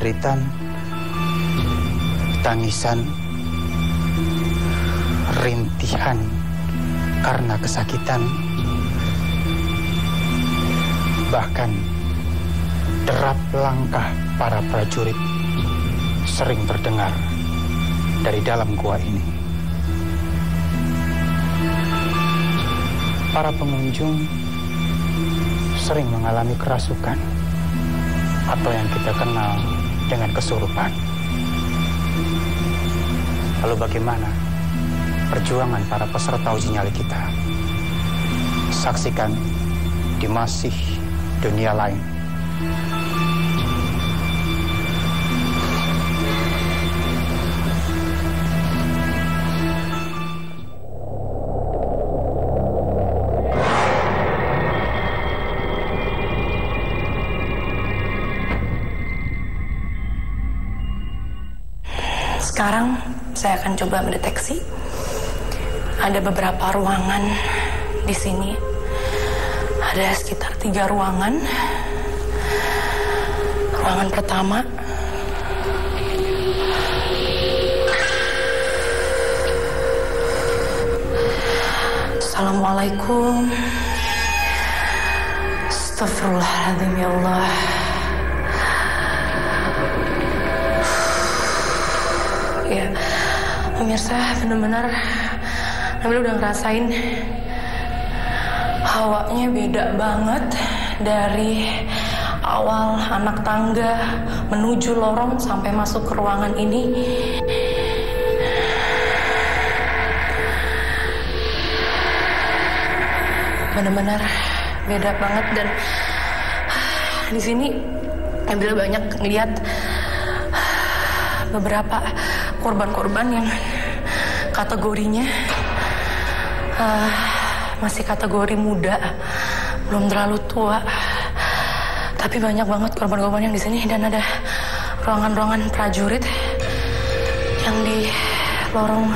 jeritan, tangisan, rintihan karena kesakitan, bahkan derap langkah para prajurit sering terdengar dari dalam gua ini. Para pengunjung sering mengalami kerasukan atau yang kita kenal dengan kesurupan. Lalu bagaimana perjuangan para peserta uji nyali kita? Saksikan di Masih Dunia Lain. Sekarang saya akan coba mendeteksi. Ada beberapa ruangan di sini. Ada sekitar 3 ruangan. Ruangan pertama. Assalamualaikum. Astagfirullahaladzim, ya Allah. Ya, pemirsa, benar-benar Nabil udah ngerasain hawanya beda banget dari awal anak tangga menuju lorong sampai masuk ke ruangan ini. Benar-benar beda banget, dan di sini Nabil banyak ngeliat beberapa korban-korban yang kategorinya masih kategori muda, belum terlalu tua, tapi banyak banget korban-korban yang di sini. Dan ada ruangan-ruangan prajurit yang di lorong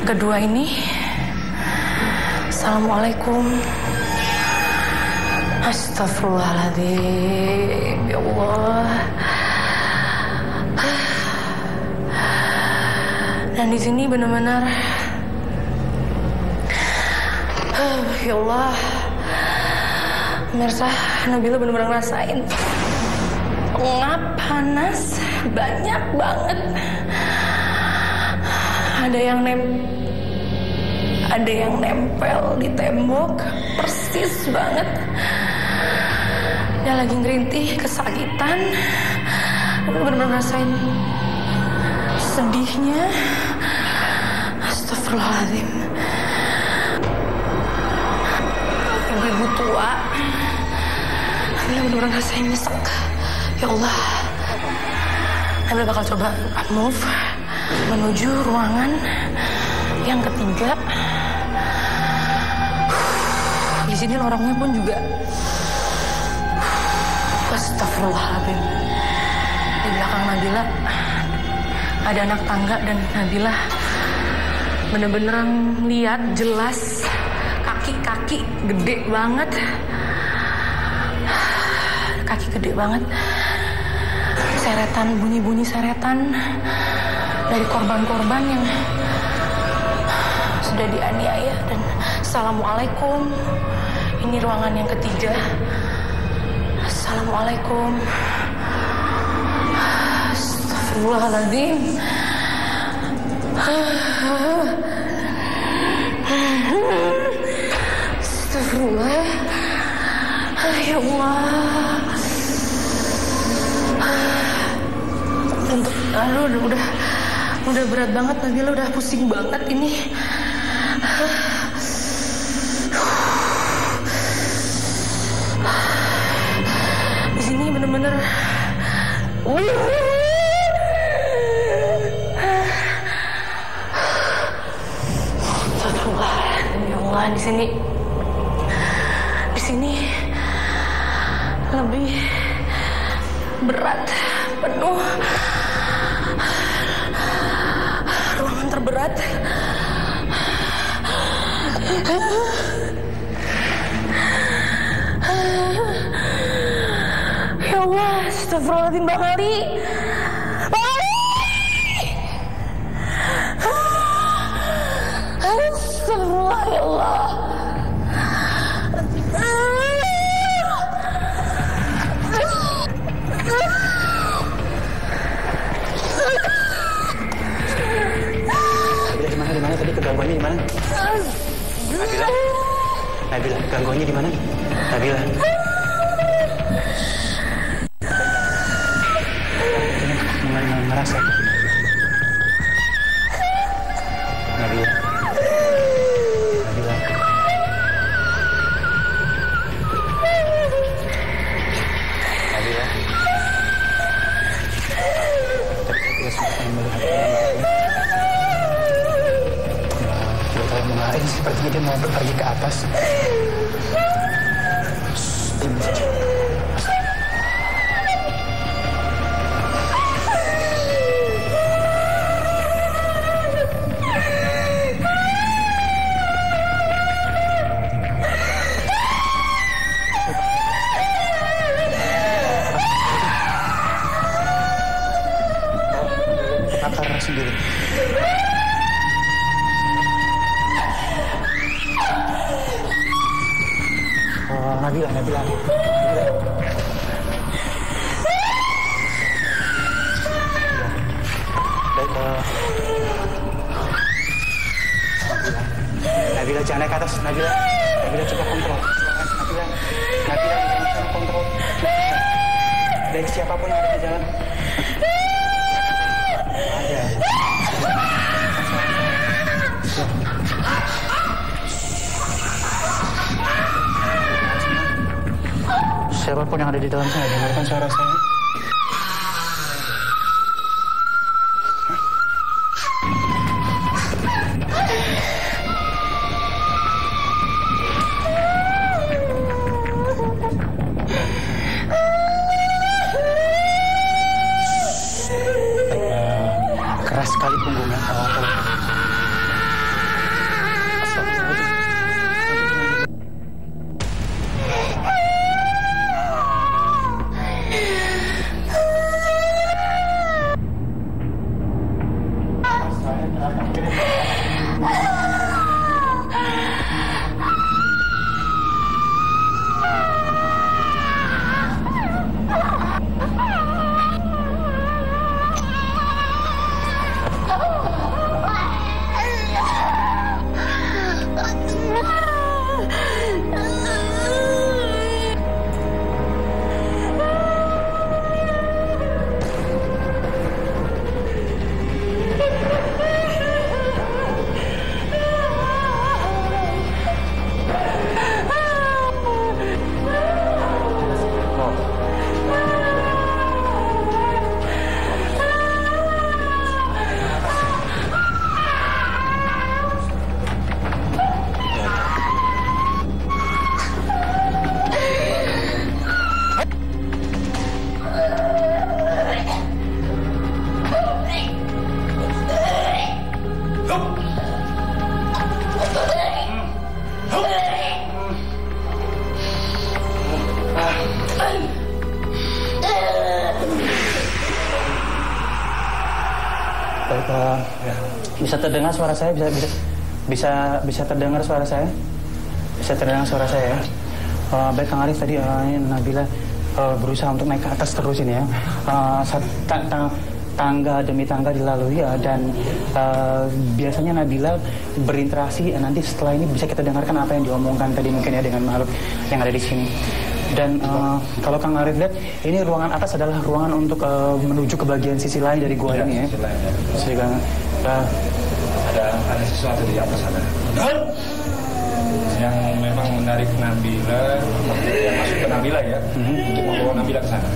kedua ini. Assalamualaikum. Astagfirullahaladzim, ya Allah. Dan di sini benar-benar, ya Allah, pemirsa, Nabila benar-benar ngerasain pengap, panas, banyak banget. Ada yang nempel di tembok, persis banget. Dia lagi ngerintih, kesakitan. Benar-benar ngerasain sedihnya. Astagfirullahaladzim. Ibu tua. Nabila benar-benar ngerasain nyesek. Ya Allah. Nabila bakal coba move menuju ruangan yang ketiga. Di sini lorongnya pun juga. Astagfirullahaladzim. Di belakang Nabila ada anak tangga, dan Nabila bener-bener lihat jelas kaki gede banget. Kaki gede banget. Seretan, bunyi-bunyi seretan dari korban-korban yang sudah dianiaya. Dan Assalamualaikum. Ini ruangan yang ketiga. Assalamualaikum. Astagfirullahaladzim. Astagfirullah. Ya Allah. Aduh, udah berat banget, Nabila udah pusing banget ini. Di sini bener-bener. Ya Allah, di sini lebih berat, penuh. Ruangan terberat. Ya Allah, Astagfirullahaladzim, Bang Ali. Bang Ali! Astagfirullah, ya Allah. Di mana tadi kegangguannya di mana? Nabila, gangguannya di mana? Nabila. Ngerasa. Nabila. Nabila. Nabila. Kita sempat melihat. Ini sepertinya dia mau pergi ke atas. Diam saja. Akar sendiri. Nabila. Nabila, jangan naik ke atas. Nabila, coba kontrol. Nabila, jangan kontrol. Dari siapapun yang ada di jalan. Ada. Siapapun yang ada di dalam sana, dengarkan suara saya. Keras sekali punggungnya. Bisa terdengar suara saya? Bisa terdengar suara saya? Bisa terdengar suara saya ya? Baik Kang Arif, tadi Nabila berusaha untuk naik ke atas terus ini ya. Tangga demi tangga dilalui ya, dan biasanya Nabila berinteraksi nanti setelah ini bisa kita dengarkan apa yang diomongkan tadi mungkin ya dengan makhluk yang ada di sini. Dan kalau Kang Arif lihat, ini ruangan atas adalah ruangan untuk menuju ke bagian sisi lain dari gua ini ya. Ada sesuatu di atas sana yang memang menarik Nabila, yang masuk ke Nabila ya, untuk membawa Nabila ke sana.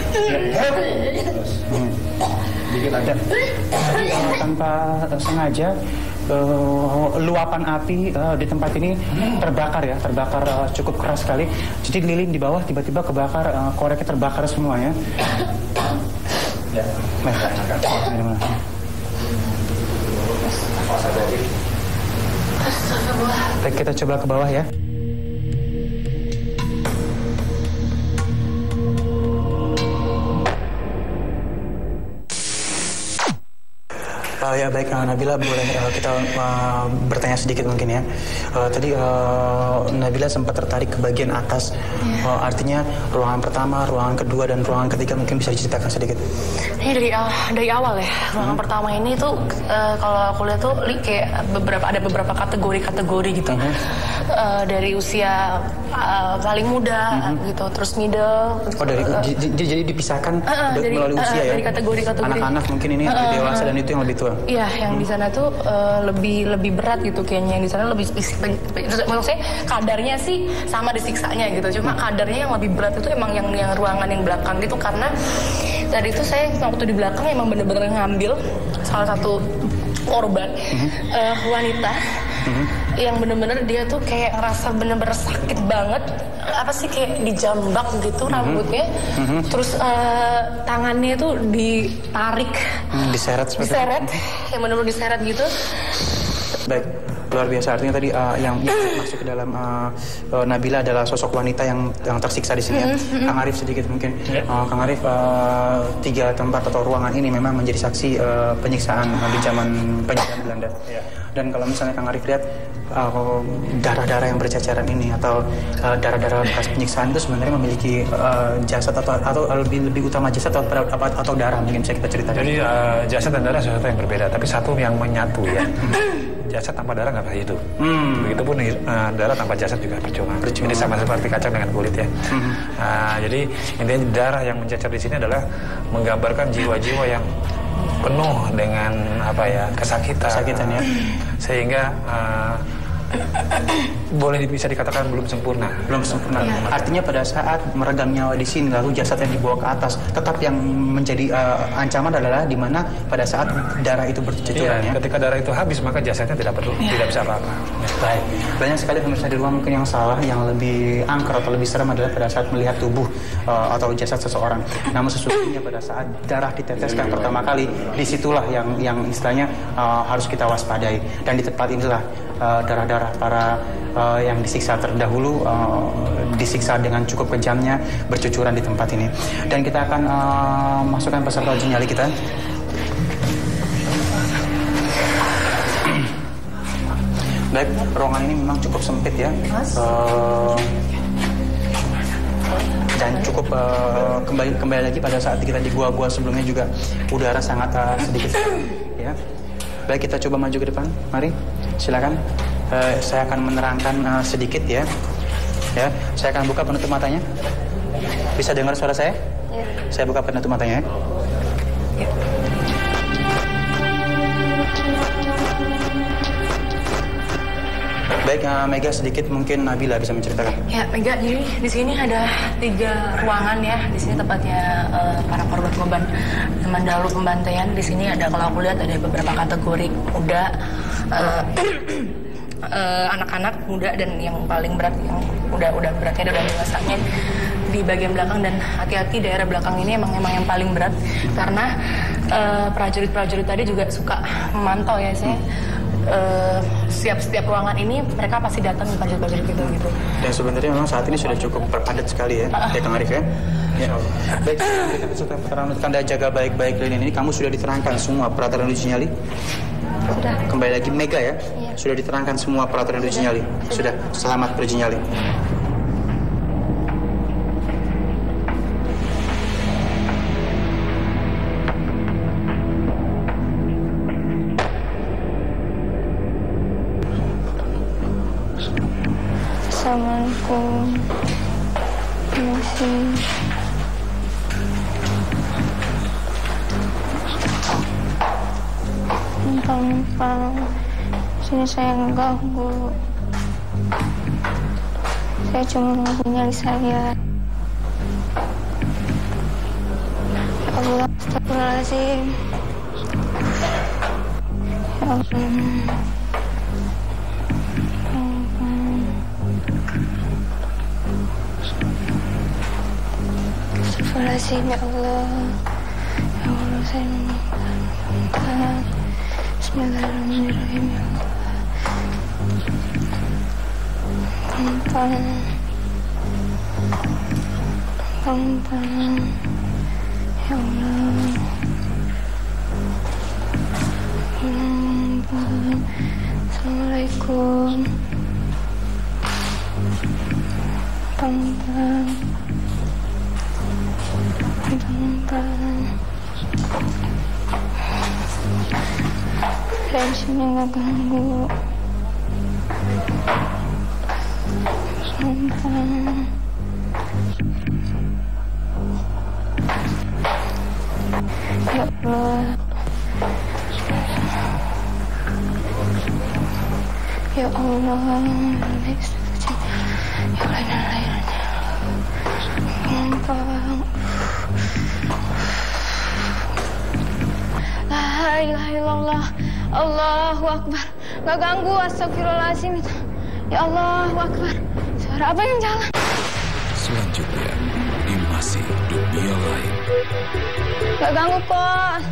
Terus dikit aja. Tanpa sengaja luapan api di tempat ini terbakar cukup keras sekali. Jadi lilin di bawah tiba-tiba kebakar, koreknya terbakar semua ya. Ya. Baik, kita coba ke bawah ya. Ya baik, Nabila, boleh kita bertanya sedikit mungkin ya. Tadi Nabila sempat tertarik ke bagian atas. Artinya ruangan pertama, ruangan kedua, dan ruangan ketiga, mungkin bisa diceritakan sedikit. Ini dari awal ya. Ruangan pertama ini tuh kalau aku lihat tuh kayak ada beberapa kategori gitu. Dari usia paling muda gitu, terus middle. Jadi dipisahkan melalui usia ya. Dari kategori-kategori. Anak-anak mungkin ini lebih dewasa dan itu yang lebih tua. Iya, yang di sana tuh lebih berat gitu kayaknya. Yang di sana lebih maksud saya kadarnya sih sama disiksanya gitu. Cuma kadarnya yang lebih berat itu emang yang ruangan yang belakang gitu, karena tadi itu saya waktu di belakang emang bener-bener ngambil salah satu korban wanita yang bener-bener dia tuh kayak ngerasa bener-bener sakit banget, apa sih kayak dijambak gitu rambutnya, terus tangannya tuh ditarik, diseret, yang bener-bener diseret gitu. Baik, luar biasa. Artinya tadi yang masuk ke dalam Nabila adalah sosok wanita yang tersiksa di sini ya. Kang Arif sedikit mungkin. Kang Arif, 3 tempat atau ruangan ini memang menjadi saksi penyiksaan di zaman penjajahan Belanda. Dan kalau misalnya Kang Arif lihat darah-darah yang berceceran ini atau darah-darah bekas penyiksaan itu sebenarnya memiliki jasad atau lebih utama jasad atau darah, mungkin bisa kita ceritakan. Jadi jasad dan darah sesuatu yang berbeda, tapi satu yang menyatu ya. Jasad tanpa darah nggak bisa hidup. Begitupun darah tanpa jasad juga percuma. Ini sama seperti kacang dengan kulit ya. Jadi intinya darah yang mencacar di sini adalah menggambarkan jiwa-jiwa yang penuh dengan kesakitan ya. Sehingga boleh bisa dikatakan belum sempurna. Artinya pada saat meregang nyawa di sini lalu jasadnya dibawa ke atas, tetap yang menjadi ancaman adalah di mana pada saat darah itu bercucuran ya. Ketika darah itu habis maka jasadnya tidak bisa apa-apa. Baik. Banyak sekali pemirsa di rumah mungkin yang salah, yang lebih angker atau lebih serem adalah pada saat melihat tubuh atau jasad seseorang. Namun sesungguhnya pada saat darah diteteskan pertama kali, disitulah yang istilahnya harus kita waspadai. Dan di tempat inilah darah-darah para yang disiksa terdahulu disiksa dengan cukup kejamnya bercucuran di tempat ini. Dan kita akan masukkan peserta uji nyali kita. Baik, ruangan ini memang cukup sempit ya. Dan cukup kembali lagi pada saat kita di gua-gua sebelumnya juga udara sangat sedikit ya. Baik, kita coba maju ke depan. Mari, silakan. Saya akan menerangkan sedikit ya. Saya akan buka penutup matanya. Bisa dengar suara saya? Ya. Saya buka penutup matanya ya. Baik, Mega, sedikit mungkin Nabila bisa menceritakan. Ya, Mega, jadi di sini ada 3 ruangan ya. Di sini tempatnya para korban-korban zaman dahulu pembantaian. Di sini ada, kalau aku lihat ada beberapa kategori muda, anak-anak muda, dan yang paling berat yang udah beratnya udah dewasanya di bagian belakang. Dan hati-hati, daerah belakang ini emang yang paling berat karena prajurit-prajurit tadi juga suka memantau ya saya. Setiap ruangan ini mereka pasti datang prajurit-prajurit gitu. Dan sebenarnya memang saat ini sudah cukup berpadat sekali ya, Kang Arif ya. Baik, Anda jaga baik-baik lini ini. Kamu sudah diterangkan semua peraturan uji nyali? Sudah. Kembali lagi Mega ya. Sudah diterangkan semua peraturan uji nyali. Sudah. Selamat beruji nyali. Assalamualaikum. Masih. Numpang sini saya ngeganggu. Saya cuma nunggu nyali saya. Ya Allah, astagfirullahaladzim. Ya Allah. Astagfirullahaladzim, ya Allah. Ya Allah, saya meminta. Bismillahirrahmanirrahim, ya Allah. Gampang. Ya Allah. ampun. Pelan-pelan. Pelan-pelan. Saya di sini nggak ganggu. Pelan-pelan. Ya Allah. Ya Allah. Gampang. La ilaha illallah. Allahu Akbar. Gak ganggu, astagfirullahaladzim itu. Ya Allahu Akbar. Suara apa yang jalan? Selanjutnya, di Masih Dunia Lain. Gak ganggu kok.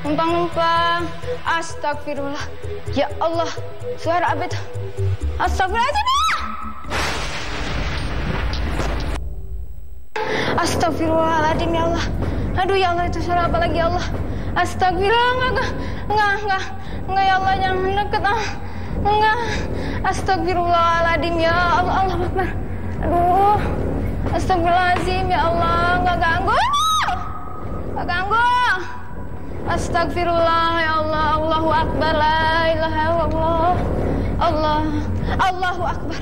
Numpang-numpang. Astagfirullah. Ya Allah. Suara apa itu? Astagfirullahaladzim. Astagfirullahaladzim ya Allah. Aduh ya Allah, itu suara apa lagi ya Allah? Astagfirullah. Enggak ya Allah, jangan deket. Enggak. Astagfirullahaladzim ya Allah. Allah Akbar. Aduh. Astagfirullahaladzim ya Allah. Enggak ganggu. Enggak ganggu. Astagfirullah ya Allah. Allahu Akbar. La ilaha illallah. Allah. Allahu Akbar.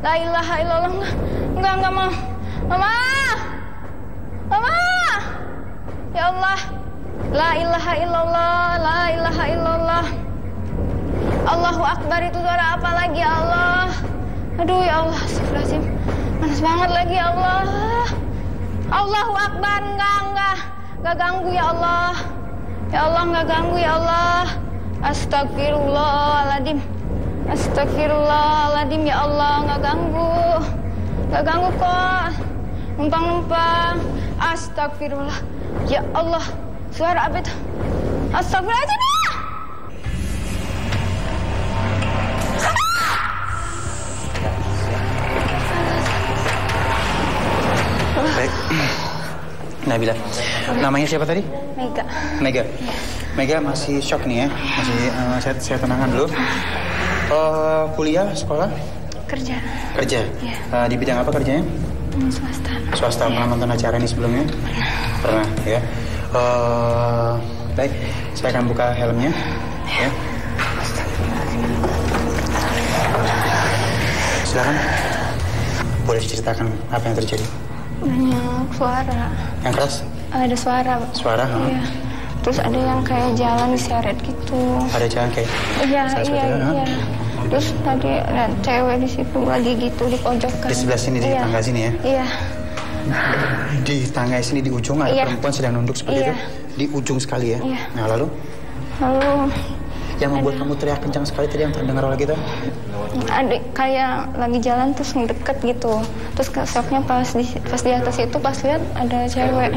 La ilaha illallah. Enggak mau. Mama. Mama. Ya Allah. La ilaha illallah. La ilaha illallah. Allahu Akbar, itu suara apa lagi ya Allah? Aduh ya Allah, astagfirullahaladzim. Panas banget lagi ya Allah. Allahu Akbar. Enggak ganggu ya Allah. Ya Allah, enggak ganggu ya Allah. Astagfirullahaladzim. Astagfirullahaladzim ya Allah, enggak ganggu. Enggak ganggu kok. Numpang-numpang. Astagfirullah. Ya Allah. Suara apa itu? Astagfirullahaladzim. Baik. Nabila. Namanya siapa tadi? Mega. Mega. Mega masih shock nih ya. Masih saya tenangkan dulu. Kuliah, sekolah? Kerja. Kerja. Ya. Di bidang apa kerjanya? Swasta. Swasta. Pernah nonton acara ini sebelumnya? Pernah ya. Baik, saya akan buka helmnya. Ya. Silakan. Boleh diceritakan apa yang terjadi? Banyak suara. Yang keras? Ada suara. Suara? Iya. Terus ada yang kayak jalan diseret gitu. Ada jalan kayak? Iya. Terus tadi ada cewek di situ lagi gitu di pojokan. Di sebelah sini, di tangga sini ya? Iya. Di tangga sini di ujung ada perempuan sedang nunduk seperti itu? Di ujung sekali ya? Iya. Nah lalu? Yang membuat kamu teriak kencang sekali tadi yang terdengar oleh kita? Adik kayak lagi jalan terus ngedeket gitu. Terus keesoknya pas di atas itu pas lihat ada cewek.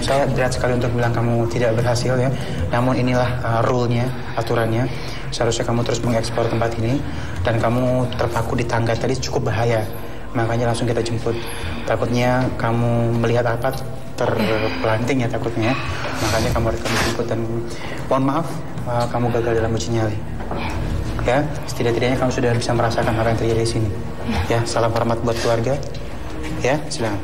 Saya berat sekali untuk bilang kamu tidak berhasil ya. Namun inilah rule-nya, aturannya. Seharusnya kamu terus mengekspor tempat ini. Dan kamu terpaku di tangga tadi cukup bahaya. Makanya langsung kita jemput. Takutnya kamu melihat apa terpelanting ya takutnya. Makanya kamu harus kami jemput dan mohon maaf kamu gagal dalam uji nyali. Ya, setidak-tidaknya kamu sudah bisa merasakan apa yang terjadi di sini. Ya, salam hormat buat keluarga. Ya, silakan.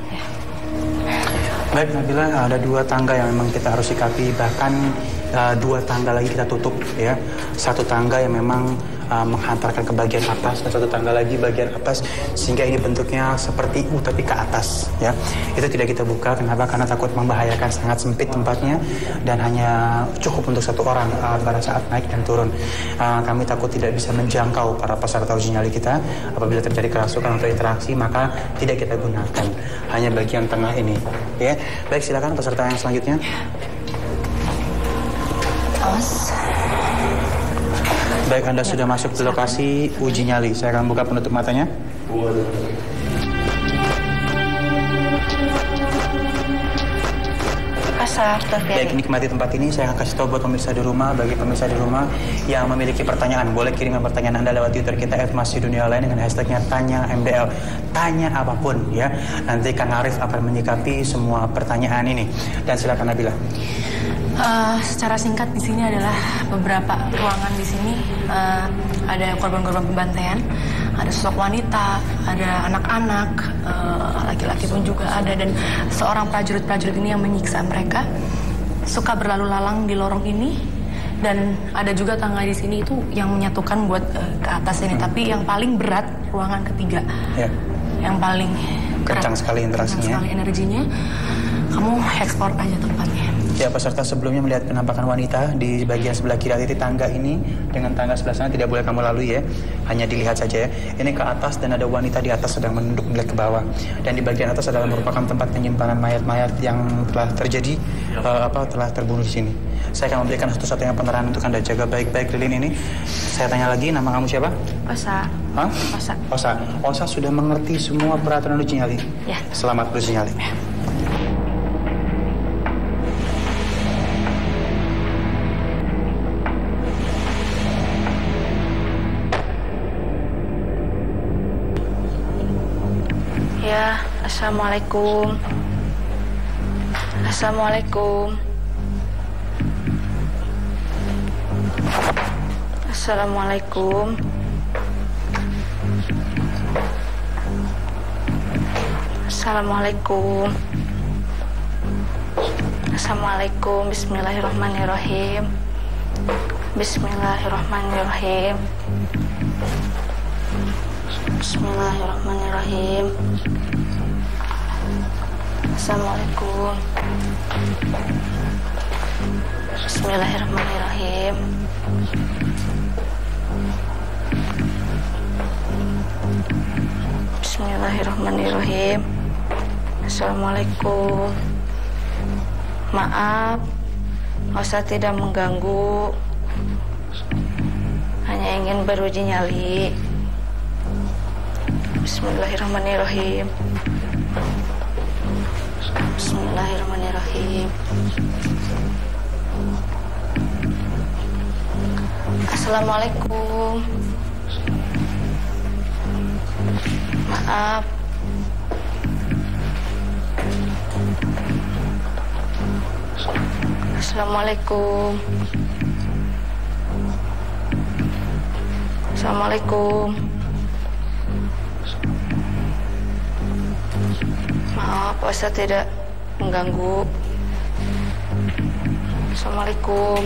Baik, Nabila, ada 2 tangga yang memang kita harus sikapi. Bahkan 2 tangga lagi kita tutup ya. 1 tangga yang memang menghantarkan ke bagian atas dan 1 tangga lagi bagian atas sehingga ini bentuknya seperti U tapi ke atas ya. Itu tidak kita buka. Kenapa? Karena takut membahayakan, sangat sempit tempatnya dan hanya cukup untuk 1 orang pada saat naik dan turun. Kami takut tidak bisa menjangkau para peserta uji nyali kita. Apabila terjadi kerasukan atau interaksi maka tidak kita gunakan, hanya bagian tengah ini ya. Baik, silakan peserta yang selanjutnya. Baik, Anda sudah masuk ke lokasi uji nyali. Saya akan buka penutup matanya. Baik, nikmati tempat ini. Saya akan kasih tahu buat pemirsa di rumah. Bagi pemirsa di rumah yang memiliki pertanyaan, boleh kirimkan pertanyaan Anda lewat Twitter kita @masihdunia_lain dengan hashtagnya Tanya MDL. Tanya apapun ya. Nanti Kang Arif akan menyikapi semua pertanyaan ini. Dan silakan Nabila. Secara singkat di sini adalah beberapa ruangan di sini ada korban-korban pembantaian, ada sosok wanita, ada anak-anak, laki-laki pun juga ada, dan seorang prajurit-prajurit ini yang menyiksa mereka suka berlalu lalang di lorong ini, dan ada juga tangga di sini itu yang menyatukan buat ke atas ini, tapi yang paling berat ruangan ketiga, yang paling kencang sekali interaksinya, kencang sekali energinya. Kamu ekspor aja tempatnya. Ya, peserta sebelumnya melihat penampakan wanita di bagian sebelah kiri titik tangga ini dengan tangga sebelah sana tidak boleh kamu lalui ya. Hanya dilihat saja ya. Ini ke atas dan ada wanita di atas sedang menunduk melihat ke bawah. Dan di bagian atas adalah merupakan tempat penyimpanan mayat-mayat yang telah terjadi telah terbunuh di sini. Saya akan memberikan satu-satunya penerangan untuk Anda. Jaga baik-baik lilin ini. Saya tanya lagi, nama kamu siapa? Osa. Hah? Osa. Osa. Osa sudah mengerti semua peraturan uji nyali? Ya. Selamat beruji nyali. Ya. Ya, assalamualaikum. Assalamualaikum. Assalamualaikum. Assalamualaikum. Assalamualaikum. Bismillahirrahmanirrahim. Bismillahirrahmanirrahim. Bismillahirrahmanirrahim. Assalamualaikum. Bismillahirrahmanirrahim. Bismillahirrahmanirrahim. Assalamualaikum. Maaf, Osa tidak mengganggu. Hanya ingin beruji nyali. Bismillahirrahmanirrahim. Bismillahirrahmanirrahim. Assalamualaikum. Maaf. Assalamualaikum. Assalamualaikum. Maaf, Osa tidak mengganggu. Assalamualaikum.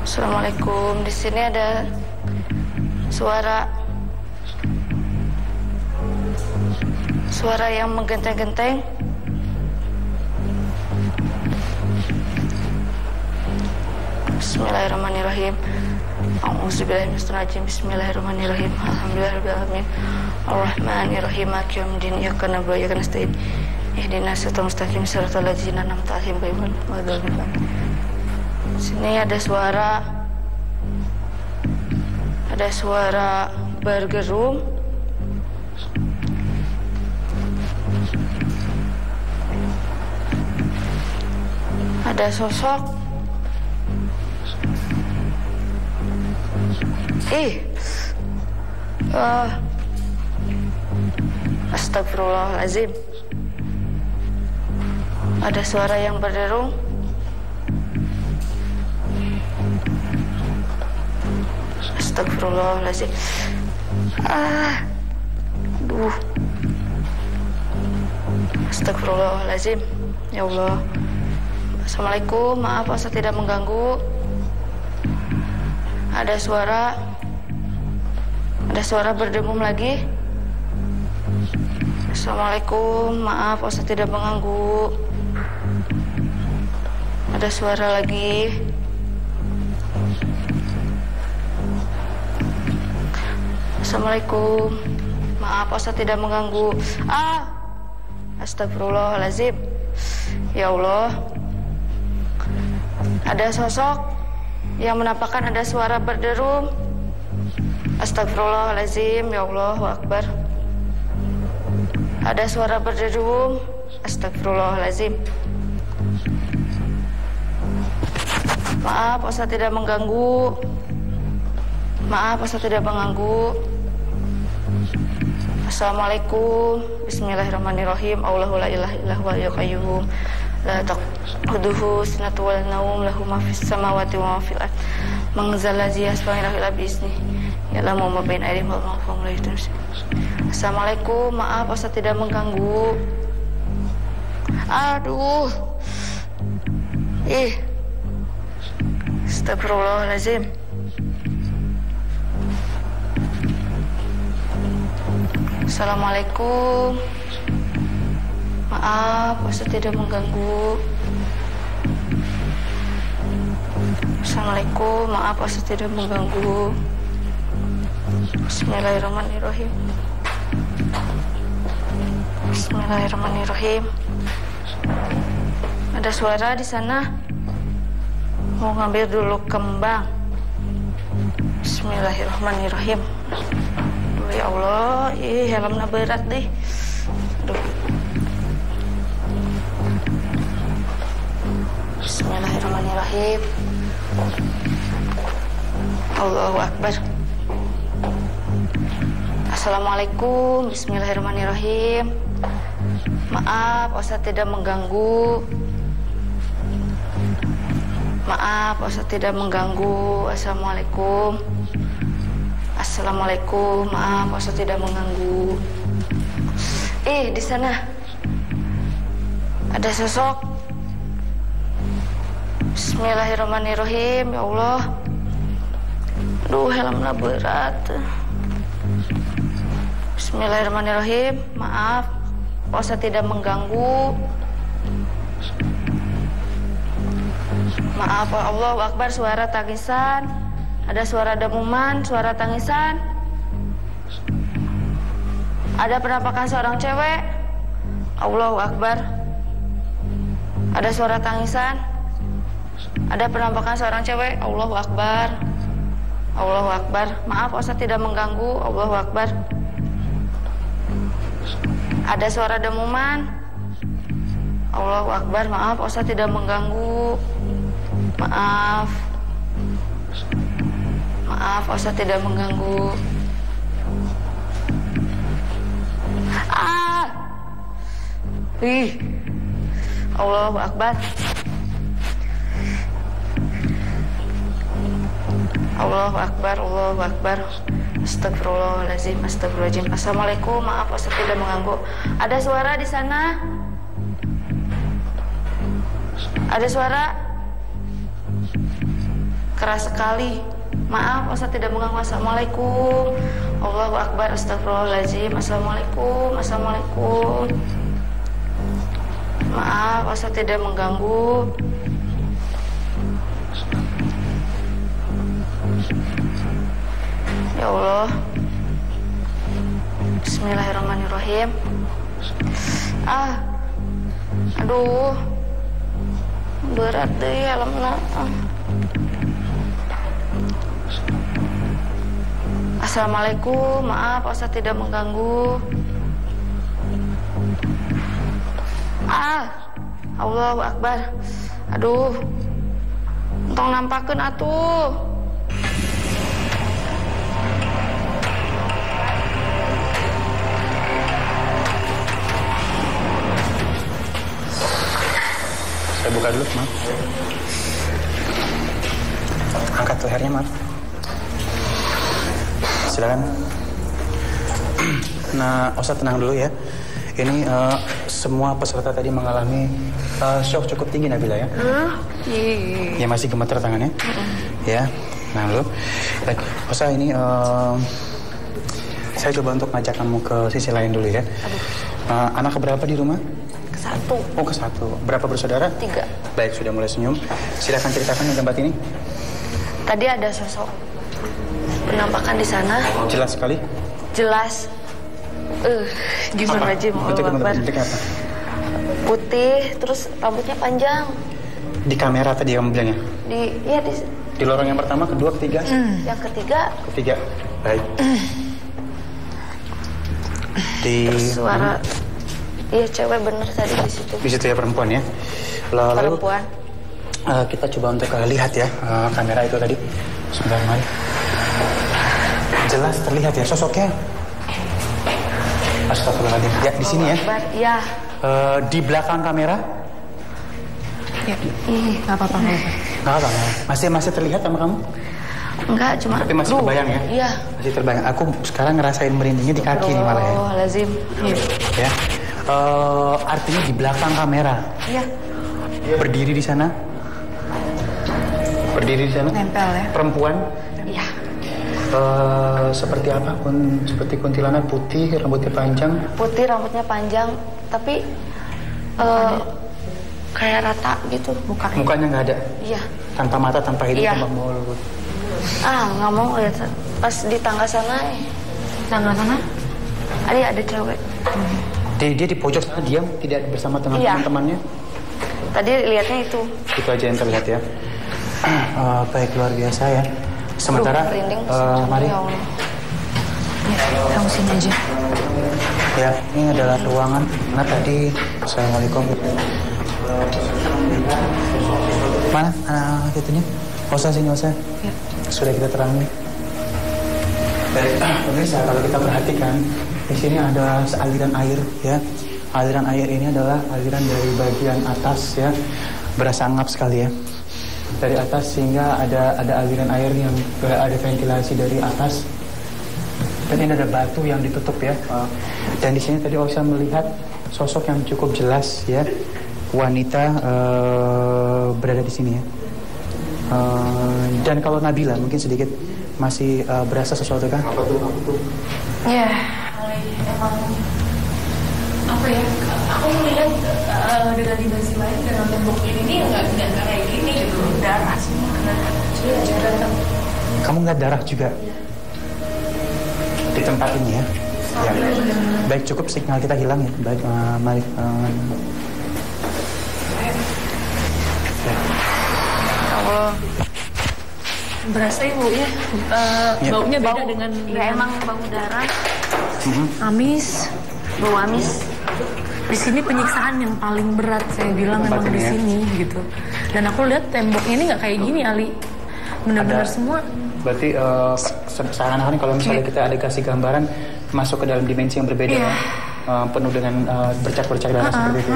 Assalamualaikum. Di sini ada suara yang menggenteng-genteng. Bismillahirrahmanirrahim. A'udzubillahiminasyaitonirrajim. Bismillahirrahmanirrahim. Alhamdulillahirabbil alamin. Arrahmanirrahim. Maliki yaumiddin. Iyyaka na'budu wa iyyaka nasta'in. Ihdinas siratal mustaqim. Siratal ladzina an'amta 'alaihim ghairil maghdubi 'alaihim. Sini ada suara bergerung. Ada sosok. Astagfirullahaladzim. Ada suara yang berderung. Astagfirullahaladzim. Aduh. Astagfirullahaladzim. Ya Allah. Assalamualaikum. Maaf, Osa tidak mengganggu. Ada suara berdengung lagi. Assalamualaikum. Maaf, Osa tidak mengganggu. Ada suara lagi. Assalamualaikum. Maaf, Osa tidak mengganggu. Astagfirullahaladzim. Ya Allah. Ada sosok yang menampakkan ada suara berderum. Astagfirullahaladzim. Ya Allahu Akbar. Ada suara berderum. Astagfirullahaladzim. Maaf, Osa tidak mengganggu. Maaf, Osa tidak mengganggu. Assalamualaikum. Bismillahirrahmanirrahim. Allahu la ilaha illa huwal hayyul qayyum. La ta'khudhuhu sinatun wa la nawm, lahu ma fis samawati wa ma fil ardh. Man zallazi yashfa'u illa bi'idznih. Ya'lamu ma baina aydihim wa ma khalfahum la yuhituna. Assalamualaikum. Maaf Ustaz tidak mengganggu. Aduh. Astagfirullahaladzim. Assalamualaikum. Maaf, Ustaz tidak mengganggu. Assalamualaikum. Maaf, Ustaz tidak mengganggu. Bismillahirrahmanirrahim. Bismillahirrahmanirrahim. Ada suara di sana. Mau ngambil dulu kembang. Bismillahirrahmanirrahim. Aduh ya Allah, helmnya berat deh. Aduh. Bismillahirrahmanirrahim. Allahu Akbar. Assalamualaikum. Bismillahirrahmanirrahim. Maaf, Ustaz tidak mengganggu. Maaf, Ustaz tidak mengganggu. Assalamualaikum. Assalamualaikum. Maaf, Ustaz tidak mengganggu. Di sana ada sosok. Bismillahirrahmanirrahim. Ya Allah. Aduh, helmnya berat. Bismillahirrahmanirrahim. Maaf, Ustaz tidak mengganggu. Maaf, Allahu Akbar. Suara tangisan. Ada suara demuman, suara tangisan. Ada penampakan seorang cewek. Allahu Akbar. Ada suara tangisan. Ada penampakan seorang cewek. Allahu Akbar. Allahu Akbar. Maaf, Ustaz tidak mengganggu. Allahu Akbar. Ada suara demuman. Allahu Akbar. Maaf, Ustaz tidak mengganggu. Maaf. Maaf, Ustaz tidak mengganggu. Allahu Akbar. Allahu Akbar. Allahu Akbar. Astagfirullahaladzim. Astagfirullahaladzim. Assalamualaikum. Maaf, Ustaz tidak mengganggu. Ada suara di sana? Ada suara? Keras sekali. Maaf, Ustaz tidak mengganggu. Assalamualaikum. Allahu Akbar. Astagfirullahaladzim. Assalamualaikum. Assalamualaikum. Maaf, Ustaz tidak mengganggu. Ya Allah. Bismillahirrahmanirrahim. Aduh. Berat deh helmnya. Assalamualaikum, maaf Ustaz tidak mengganggu. Allahu Akbar. Aduh. Entong nampakeun atuh. Saya buka dulu, maaf. Angkat lehernya, maaf. Silakan. Nah, Ustaz tenang dulu ya. Ini semua peserta tadi mengalami shock cukup tinggi, Nabila ya. Ya masih gemeter tangannya. Ya, tenang dulu. Baik, Ustaz ini saya coba untuk ngajak kamu ke sisi lain dulu ya. Anak keberapa di rumah? Satu. Oh, ke satu. Berapa bersaudara? 3. Baik, sudah mulai senyum. Silakan ceritakan di tempat ini. Tadi ada sosok penampakan di sana. Jelas sekali. Jelas. Gimana aja mau bentuknya apa? Putih, terus rambutnya panjang. Di kamera tadi kamu bilangnya? Di lorong yang pertama, kedua, ketiga? Yang ketiga. Ketiga. Baik. Terus suara. Iya, cewek bener tadi di situ. Di situ ya, perempuan ya. Lalu perempuan. Kita coba untuk lihat ya kamera itu tadi. Sebentar, mari. Jelas terlihat ya sosoknya. Astagfirullahaladzim. Ya, di sini ya. Ya. Di belakang kamera. Ya. Nggak apa-apa. Nggak apa-apa. Masih terlihat sama kamu? Enggak, cuma... Tapi masih terbayang ya? Iya. Masih terbayang. Aku sekarang ngerasain merindingnya di kaki nih malah ya. Oh, lazim. Ya. Artinya di belakang kamera. Iya. Berdiri di sana. Berdiri di sana. Nempel ya. Perempuan. Iya. Seperti apa? Seperti kuntilanak putih, rambutnya panjang. Putih, rambutnya panjang, tapi kayak rata gitu mukanya. Mukanya nggak ada. Iya. Tanpa mata, tanpa hidung, Iya. tanpa mulut. Nggak mau lihat. Pas di tangga sana. Tangga sana? Ada cewek. Dia di pojok sana diam, tidak bersama dengan Iya. teman-temannya. Tadi lihatnya itu. Itu aja yang terlihat ya. Baik, luar biasa ya. Sementara, mari. Ya, kamu sini aja. Ya, ini adalah ruangan. Mana tadi? Assalamualaikum. Mana anak itunya? Nggak usah sini, nggak usah. Ya. Sudah kita terangi. Baik, pemirsa, kalau kita perhatikan, di sini ada aliran air ya. Aliran air ini adalah aliran dari bagian atas ya. Berasa ngap sekali ya. Dari atas sehingga ada aliran air yang ada ventilasi dari atas. Dan ini ada batu yang ditutup ya. Dan di sini tadi Osa melihat sosok yang cukup jelas ya. Wanita berada di sini ya. Dan kalau Nabila mungkin sedikit masih berasa sesuatu kan? Apa tuh? Ya, emang apa ya? Aku melihat dengan dimensi lain dengan tembok ini nggak kayak gini gitu, darah semua kena datang. Kamu nggak darah juga di tempat ini ya? Ya. Baik, cukup signal kita hilang ya. Baik, mari. Kalau berasa ibu ya, baunya beda dengan emang bau darah, amis, bau amis. Di sini penyiksaan yang paling berat saya bilang memang di sini gitu. Dan aku lihat temboknya ini nggak kayak gini Ali, benar-benar semua. Berarti seakan-akan kalau misalnya kita ada kasih gambaran masuk ke dalam dimensi yang berbeda ya, penuh dengan bercak-bercak darah seperti itu.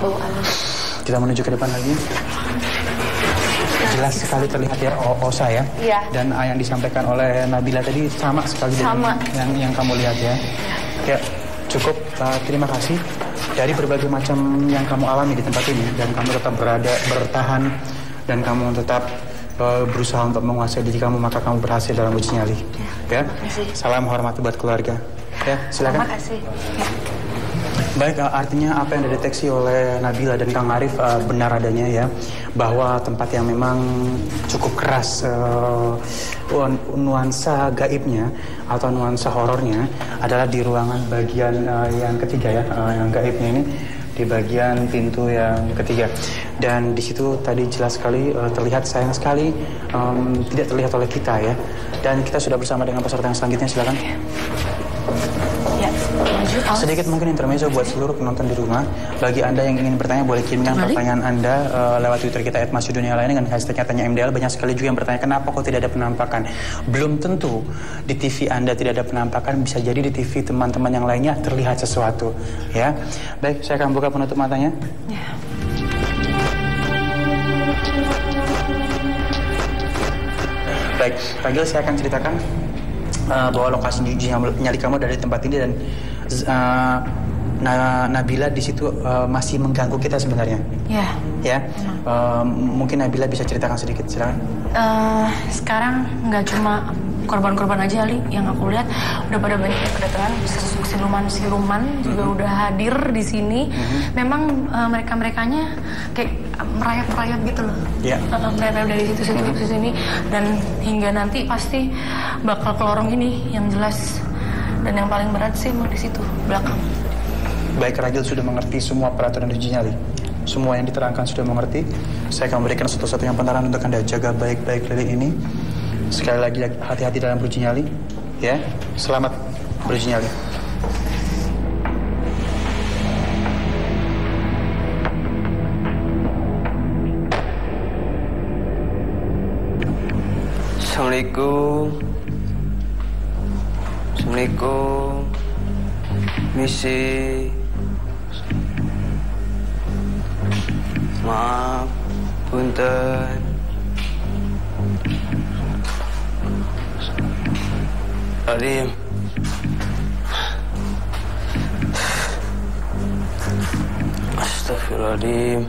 Bau amis. Kita menuju ke depan lagi. Jelas sekali terlihat ya Osa ya. Iya. Dan yang disampaikan oleh Nabila tadi sama sekali dengan yang kamu lihat ya. Ya, cukup. Terima kasih dari berbagai macam yang kamu alami di tempat ini dan kamu tetap bertahan dan kamu tetap berusaha untuk menguasai diri kamu, maka kamu berhasil dalam uji nyali. Ya. Salam hormat buat keluarga. Ya, silakan. Terima kasih. Baik, artinya apa yang dideteksi oleh Nabila dan Kang Arif benar adanya ya, bahwa tempat yang memang cukup keras nuansa gaibnya atau nuansa horornya adalah di ruangan bagian yang ketiga ya, yang gaibnya ini di bagian pintu yang ketiga. Dan di situ tadi jelas sekali terlihat, sayang sekali tidak terlihat oleh kita ya. Dan kita sudah bersama dengan peserta yang selanjutnya, silakan. Sedikit mungkin intermezzo buat seluruh penonton di rumah. Bagi Anda yang ingin bertanya, boleh kirimkan pertanyaan Anda lewat Twitter kita @masjiddunia dengan hashtag Tanya MDL. Banyak sekali juga yang bertanya, kenapa kok tidak ada penampakan? Belum tentu di TV Anda tidak ada penampakan, bisa jadi di TV teman-teman yang lainnya terlihat sesuatu. Ya, baik, saya akan buka penutup matanya. Ya. Baik, Ragil, saya akan ceritakan bahwa lokasi nyali kamu dari tempat ini dan Nabila di situ masih mengganggu kita sebenarnya. Ya. Ya. Mungkin Nabila bisa ceritakan sedikit, silakan. Sekarang nggak cuma korban-korban aja Ali, yang aku lihat udah pada banyak yang kedatangan, siluman juga udah hadir di sini. Memang mereka-merekanya kayak merayap-merayap gitu loh. Iya. Merayap dari situ ke sini dan hingga nanti pasti bakal ke lorong ini yang jelas. Dan yang paling berat sih di situ belakang. Baik, Ragil sudah mengerti semua peraturan uji nyali. Semua yang diterangkan sudah mengerti. Saya akan memberikan satu-satunya pentaran untuk Anda. Jaga baik-baik lilin ini. Sekali lagi, hati-hati dalam beruji nyali. Ya, selamat beruji nyali. Assalamualaikum. Assalamualaikum. Misi. Maaf, punten. Adim. Astagfirullahaladzim.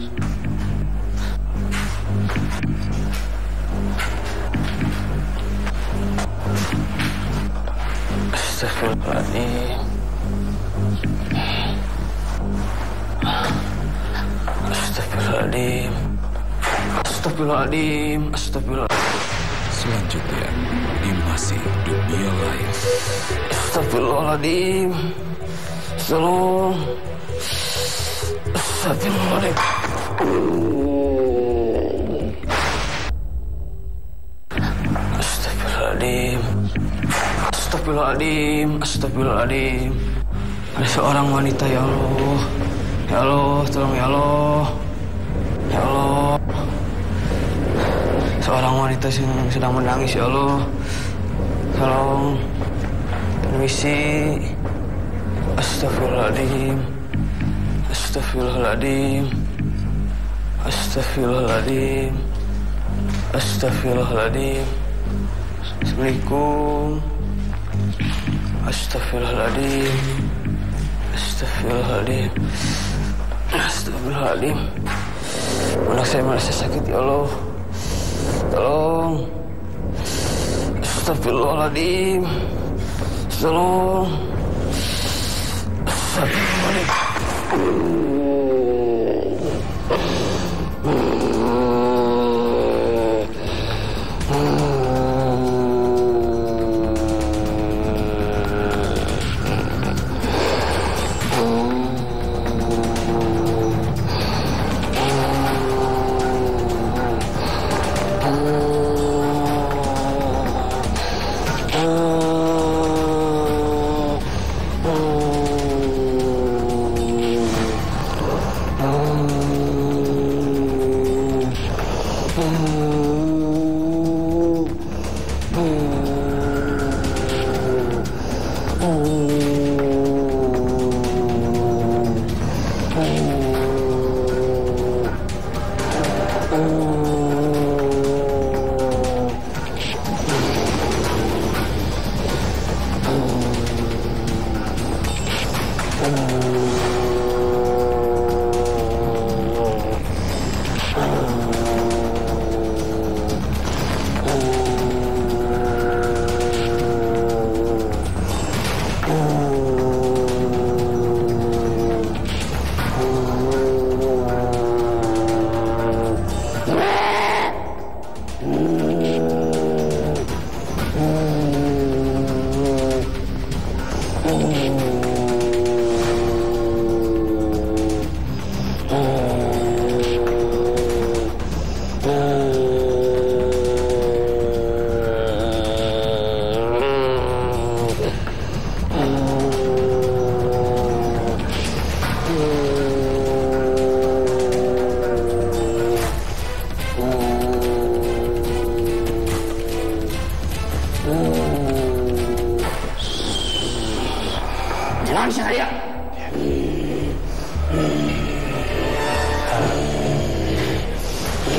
Astagfirullahaladzim. Astagfirullahaladzim. Astagfirullahaladzim. Astagfirullahaladzim. Selanjutnya di Masih Dunia Lain. Astagfirullahaladzim. Tolong. Astagfirullahaladzim. Astagfirullahaladzim. Astagfirullahaladzim. Astagfirullahaladzim. Ada seorang wanita, ya Allah. Ya Allah, tolong ya Allah. Ya Allah. Seorang wanita yang sedang menangis, ya Allah. Tolong. Permisi. Astagfirullahaladzim. Astagfirullahaladzim. Astagfirullahaladzim. Astagfirullahaladzim. Assalamualaikum. Astagfirullahaladzim. Astagfirullahaladzim. Astagfirullahaladzim. Anak saya merasa sakit, ya Allah. Tolong. Astagfirullahaladzim. Tolong. Astagfirullahaladzim.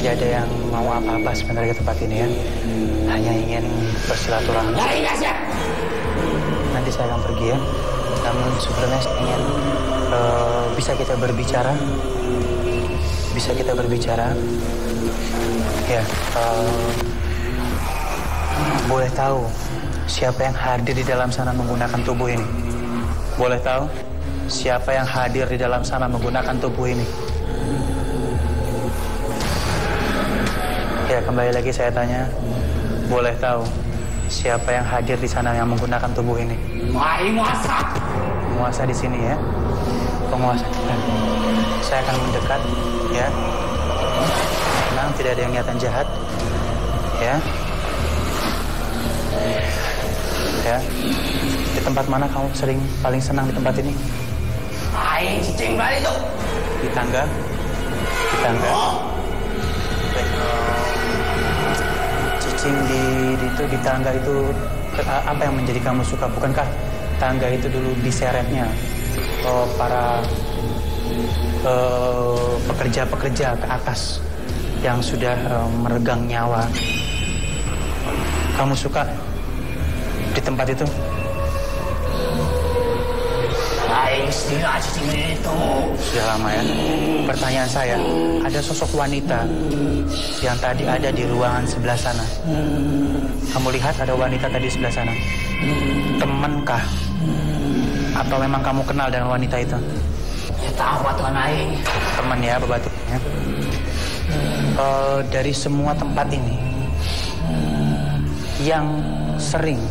Tidak ada yang mau apa-apa sebenarnya ke tempat ini ya. Hanya ingin bersilaturahmi. Nanti saya akan pergi ya. Namun sebelumnya saya ingin bisa kita berbicara. Bisa kita berbicara. Ya. Boleh tahu siapa yang hadir di dalam sana menggunakan tubuh ini? Boleh tahu siapa yang hadir di dalam sana menggunakan tubuh ini? Ya, kembali lagi saya tanya, boleh tahu siapa yang hadir di sana yang menggunakan tubuh ini? Penguasa. Penguasa di sini ya, penguasa. Saya akan mendekat, ya. Tenang, tidak ada yang niatan jahat, ya. Ya. Di tempat mana kamu paling senang di tempat ini? Aing cicing balik tuh. Di tangga. Di tangga. Cicing di tangga itu apa yang menjadi kamu suka? Bukankah tangga itu dulu diseretnya para pekerja-pekerja ke atas yang sudah meregang nyawa. Kamu suka di tempat itu? Sudah lama ya. Pertanyaan saya, ada sosok wanita yang tadi ada di ruangan sebelah sana. Kamu lihat ada wanita tadi sebelah sana. Temankah? Atau memang kamu kenal dengan wanita itu? Ya tahu Tuhan Aing. Teman ya, Bapak ya. Dari semua tempat ini, yang sering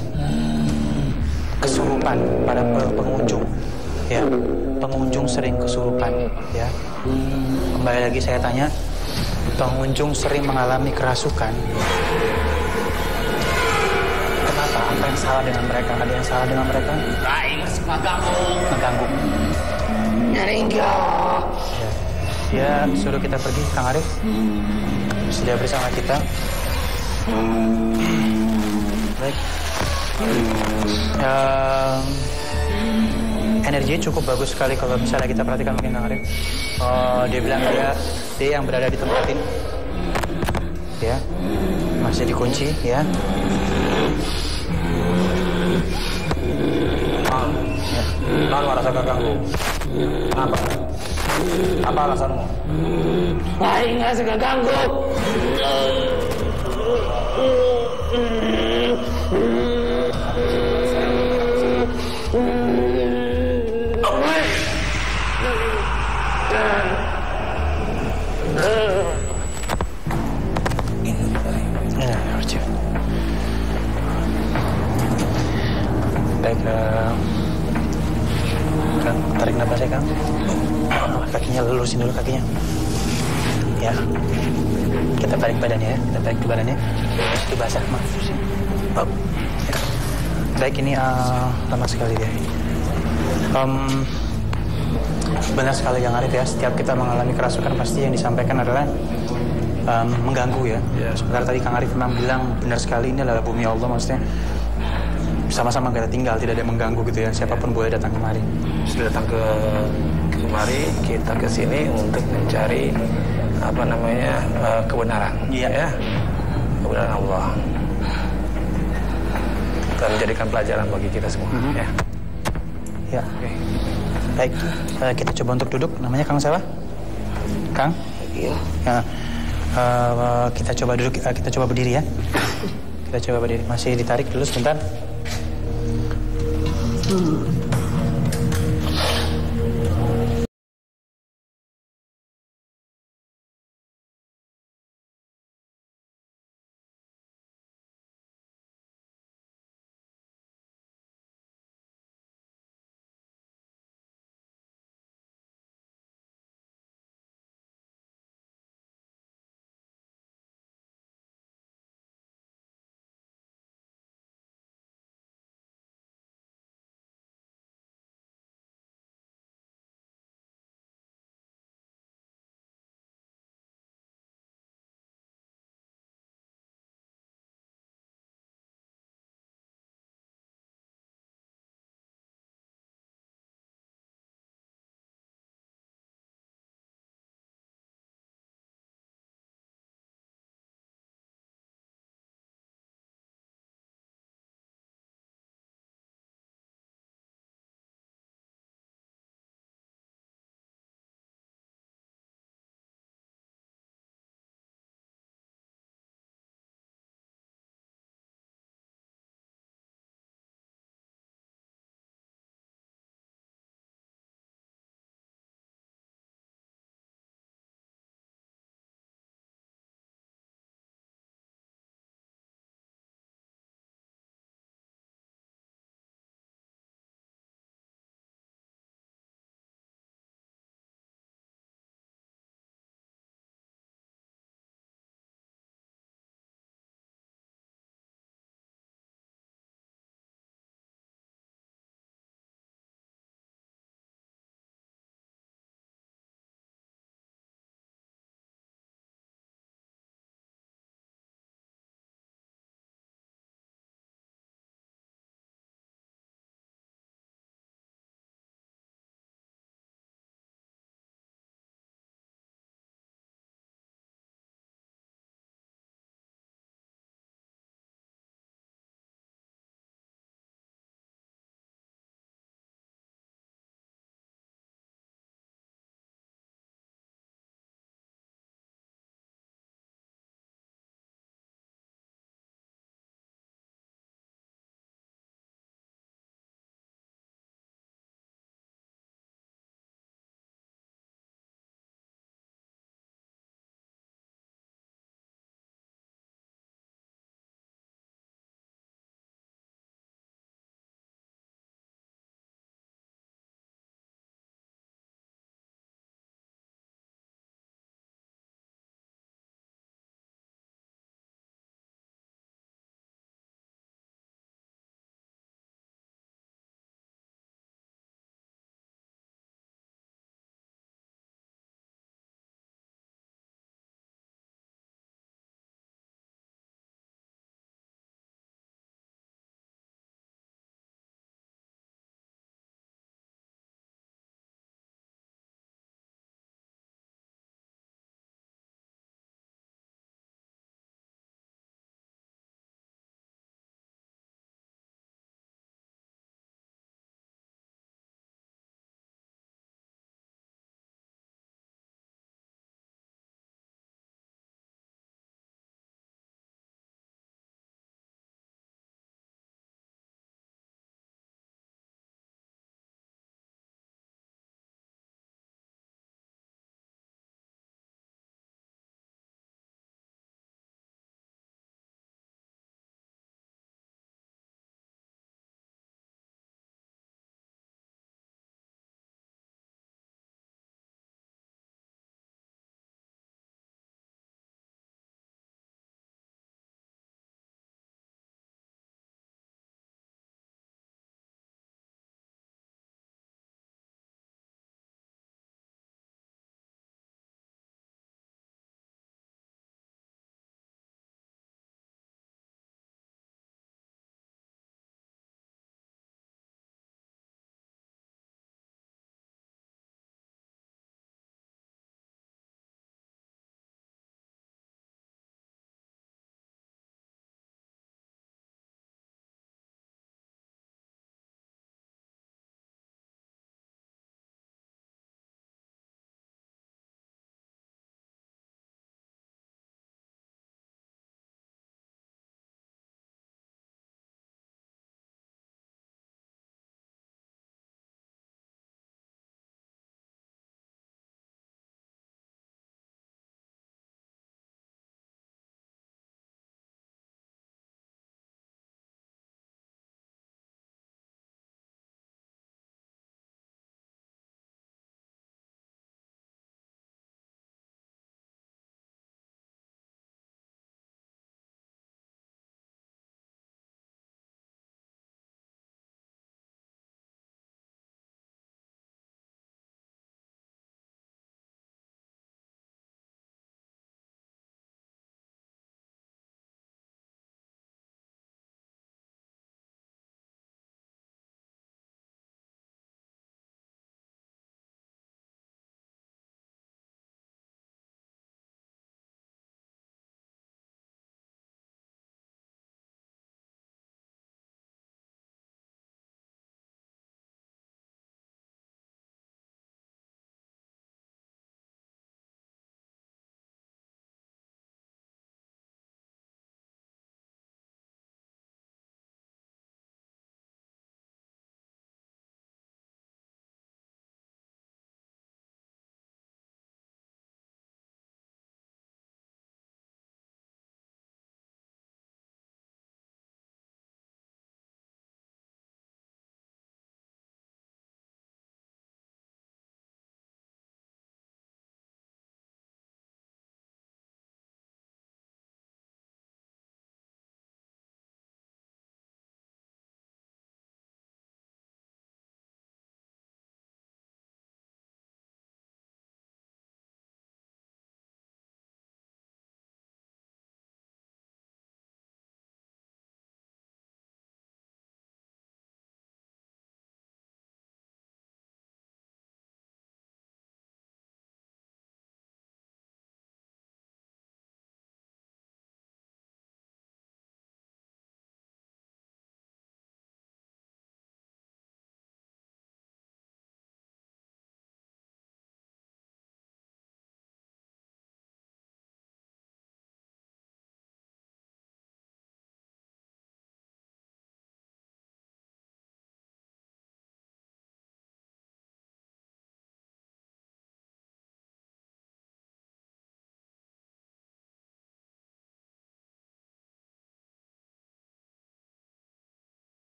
kesurupan pada pengunjung, ya, pengunjung sering kesurupan, ya. Kembali lagi saya tanya, pengunjung sering mengalami kerasukan. Kenapa? Apa yang salah dengan mereka? Ada yang salah dengan mereka? Aing mengganggu. Mengganggu. Ya, suruh kita pergi, Kang Arif. Sudah bersama kita. Baik. Energinya cukup bagus sekali kalau misalnya kita perhatikan mungkin Kang Arif. Dia bilang dia yang berada di tempat ini. Ya, masih dikunci, ya. Lalu rasa ganggu. Apa? Apa alasanmu? Aing nggak suka ganggu. Baik, Kang, tarik nafasnya, Kang. Kakinya lurusin dulu kakinya. Ya. Kita tarik badannya ya. Kita tarik ke badannya. Itu basah, maaf. Oh. Ya. Baik, ini lama sekali dia. Benar sekali yang Arif ya. Setiap kita mengalami kerasukan pasti yang disampaikan adalah mengganggu ya. Sebentar tadi Kang Arif memang bilang benar sekali, ini adalah bumi Allah, maksudnya sama-sama kita tinggal, tidak ada yang mengganggu gitu ya. Siapapun boleh datang kemari. Sudah datang kemari, kita ke sini untuk mencari kebenaran. Iya. Ya. Kebenaran Allah. Dan menjadikan pelajaran bagi kita semua. Ya. Ya. Okay. Baik, kita coba untuk duduk. Namanya Kang siapa? Kang? Iya. Ya. Kita coba duduk, kita coba berdiri ya. Kita coba berdiri. Masih ditarik dulu sebentar.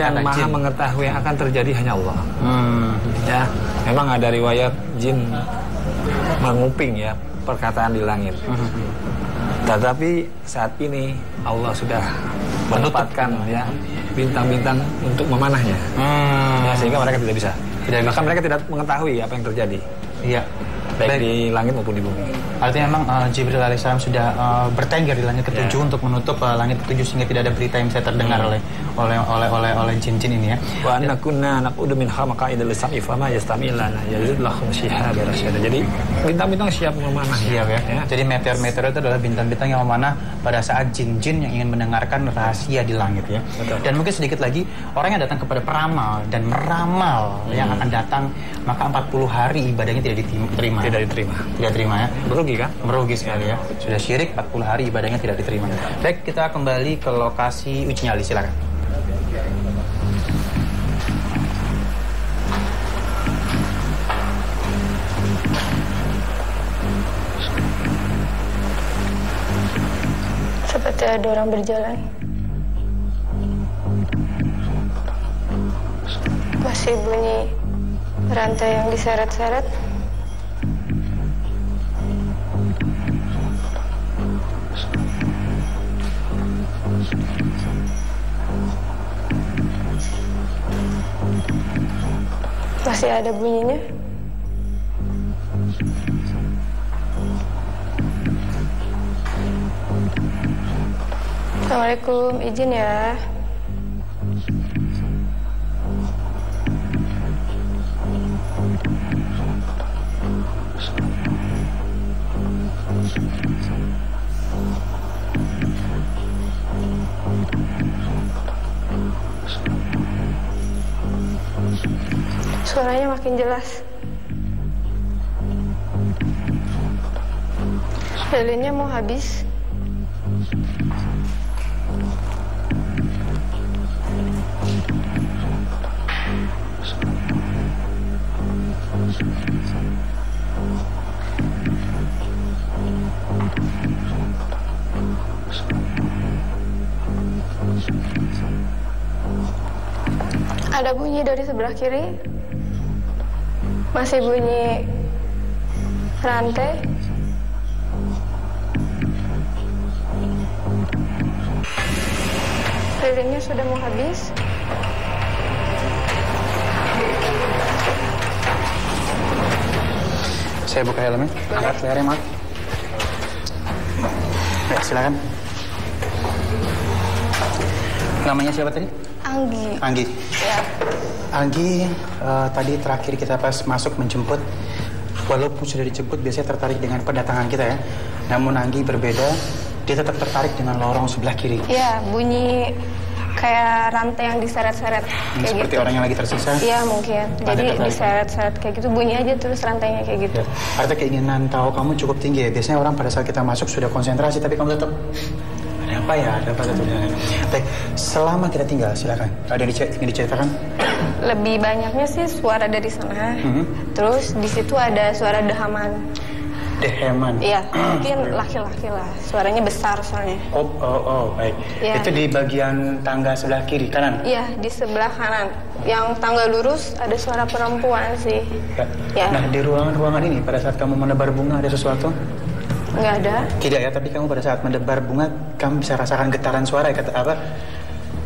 yang kata maha jin. mengetahui yang akan terjadi hanya Allah. Ya, memang ada riwayat jin menguping ya perkataan di langit. Tetapi saat ini Allah sudah menempatkan ya bintang-bintang untuk memanahnya. Ya, sehingga mereka tidak bisa. Bahkan mereka tidak mengetahui apa yang terjadi. Iya. Baik di langit maupun di bumi. Artinya memang Jibril alaihissalam sudah bertengger di langit ketujuh untuk menutup langit ketujuh sehingga tidak ada berita yang bisa terdengar oleh jin-jin ini ya. Wa anna kunna naqudu minha maqa'ida lis-sam'i fama yastami' lana yazid lahum shihaban rasyada. Jadi bintang-bintang siap memanah. Siap ya. Jadi meteor-meteor itu adalah bintang-bintang yang memanah pada saat jin-jin yang ingin mendengarkan rahasia di langit ya. Betul. Dan mungkin sedikit lagi orang yang datang kepada peramal dan meramal yang akan datang maka 40 hari ibadahnya tidak diterima. Tidak diterima. Tidak terima ya. Merugi kan? Merugi sekali ya. Sudah syirik 40 hari ibadahnya tidak diterima. Baik, kita kembali ke lokasi uji nyali, silakan. Seperti ada orang berjalan. Masih bunyi rantai yang diseret-seret. Masih ada bunyinya. Assalamualaikum, izin ya. Suaranya makin jelas. Lilinnya mau habis. Ada bunyi dari sebelah kiri. Masih bunyi rantai. Lilinnya sudah mau habis. Saya buka helmnya. Angkat layarnya, Mak. Ya, silakan. Namanya siapa tadi? Anggi. Anggi. Ya. Anggi, tadi terakhir kita pas masuk menjemput, walaupun sudah dijemput, biasanya tertarik dengan kedatangan kita ya. Namun Anggi berbeda, dia tetap tertarik dengan lorong sebelah kiri. Ya, bunyi kayak rantai yang diseret-seret kayak Seperti gitu. orang yang lagi tersisa. Iya mungkin. Jadi tertarik. diseret-seret kayak gitu, bunyi aja terus rantainya kayak gitu. Ya. Artinya keinginan tahu kamu cukup tinggi ya. Biasanya orang pada saat kita masuk sudah konsentrasi, tapi kamu tetap ada apa ya? Ada apa tuh? Baik, selama kita tinggal, silakan. Ada yang ingin diceritakan? Lebih banyaknya sih suara dari sana. Terus di situ ada suara dehaman. Deheman. Iya, mungkin laki-laki lah. Suaranya besar soalnya. Oh, baik. Ya. Itu di bagian tangga sebelah kiri, kanan? Iya, di sebelah kanan. Yang tangga lurus ada suara perempuan sih. Ya. Nah, di ruangan ini pada saat kamu menebar bunga ada sesuatu? Nggak ada. Tidak ya, tapi kamu pada saat menebar bunga, kamu bisa rasakan getaran suara ya, kata apa?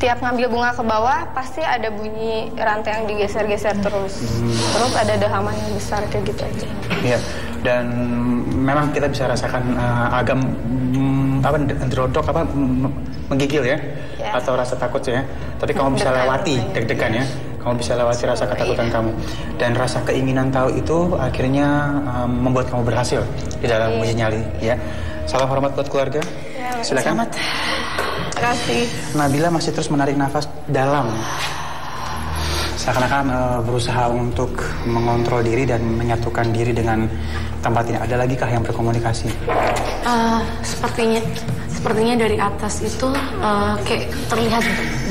Tiap ngambil bunga ke bawah, pasti ada bunyi rantai yang digeser-geser terus. Terus ada dehaman yang besar kayak gitu aja. Iya, dan memang kita bisa rasakan agak ndrodok, menggigil ya, atau rasa takut ya. Tapi kamu bisa lewati deg-degan ya. Kamu bisa lewati rasa ketakutan kamu. Dan rasa keinginan tahu itu akhirnya membuat kamu berhasil di dalam uji nyali ya. Salam hormat buat keluarga. Ya, silakan. selamat. Terima kasih. Nabila masih terus menarik nafas dalam. Seakan-akan berusaha untuk mengontrol diri dan menyatukan diri dengan tempat ini. Ada lagi kah yang berkomunikasi? Sepertinya dari atas itu kayak terlihat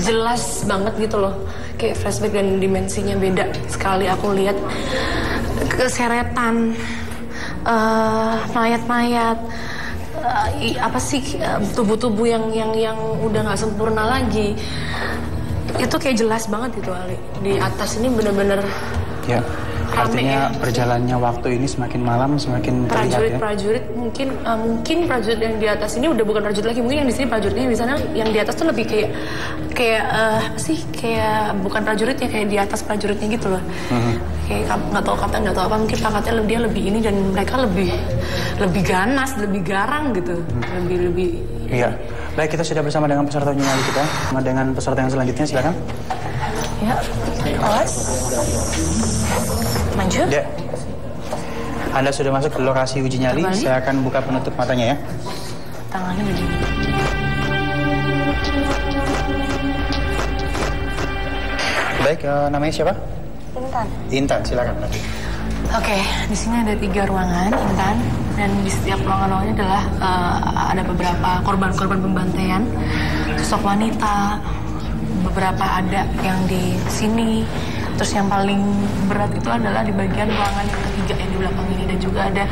jelas banget gitu loh. Kayak flashback dan dimensinya beda sekali. Aku lihat keseretan, mayat-mayat, tubuh-tubuh yang udah nggak sempurna lagi. Itu kayak jelas banget itu Ali. Di atas ini bener-bener Ya, artinya berjalannya waktu ini semakin malam semakin terlihat ya. Prajurit mungkin prajurit yang di atas ini udah bukan prajurit lagi. Mungkin yang di sini prajuritnya di sana, yang di atas tuh lebih kayak bukan prajurit ya, kayak di atas prajuritnya gitu loh. Kayak nggak tahu kapten, nggak tahu apa, mungkin pangkatnya dia lebih ini dan mereka lebih ganas, lebih garang gitu. Lebih. Iya. Baik, kita sudah bersama dengan peserta uji nyali kita. Dengan peserta yang selanjutnya, silakan. Ya, awas. Maju. Ya. Anda sudah masuk ke lokasi uji nyali. Kembali. Saya akan buka penutup matanya ya. Tangannya begini. Baik, namanya siapa? Intan. Intan, silakan. Oke, di sini ada 3 ruangan, Intan, dan di setiap ruangan-ruangannya adalah ada beberapa korban-korban pembantaian, sosok wanita, beberapa ada yang di sini, terus yang paling berat itu adalah di bagian ruangan yang ketiga yang di belakang ini, dan juga ada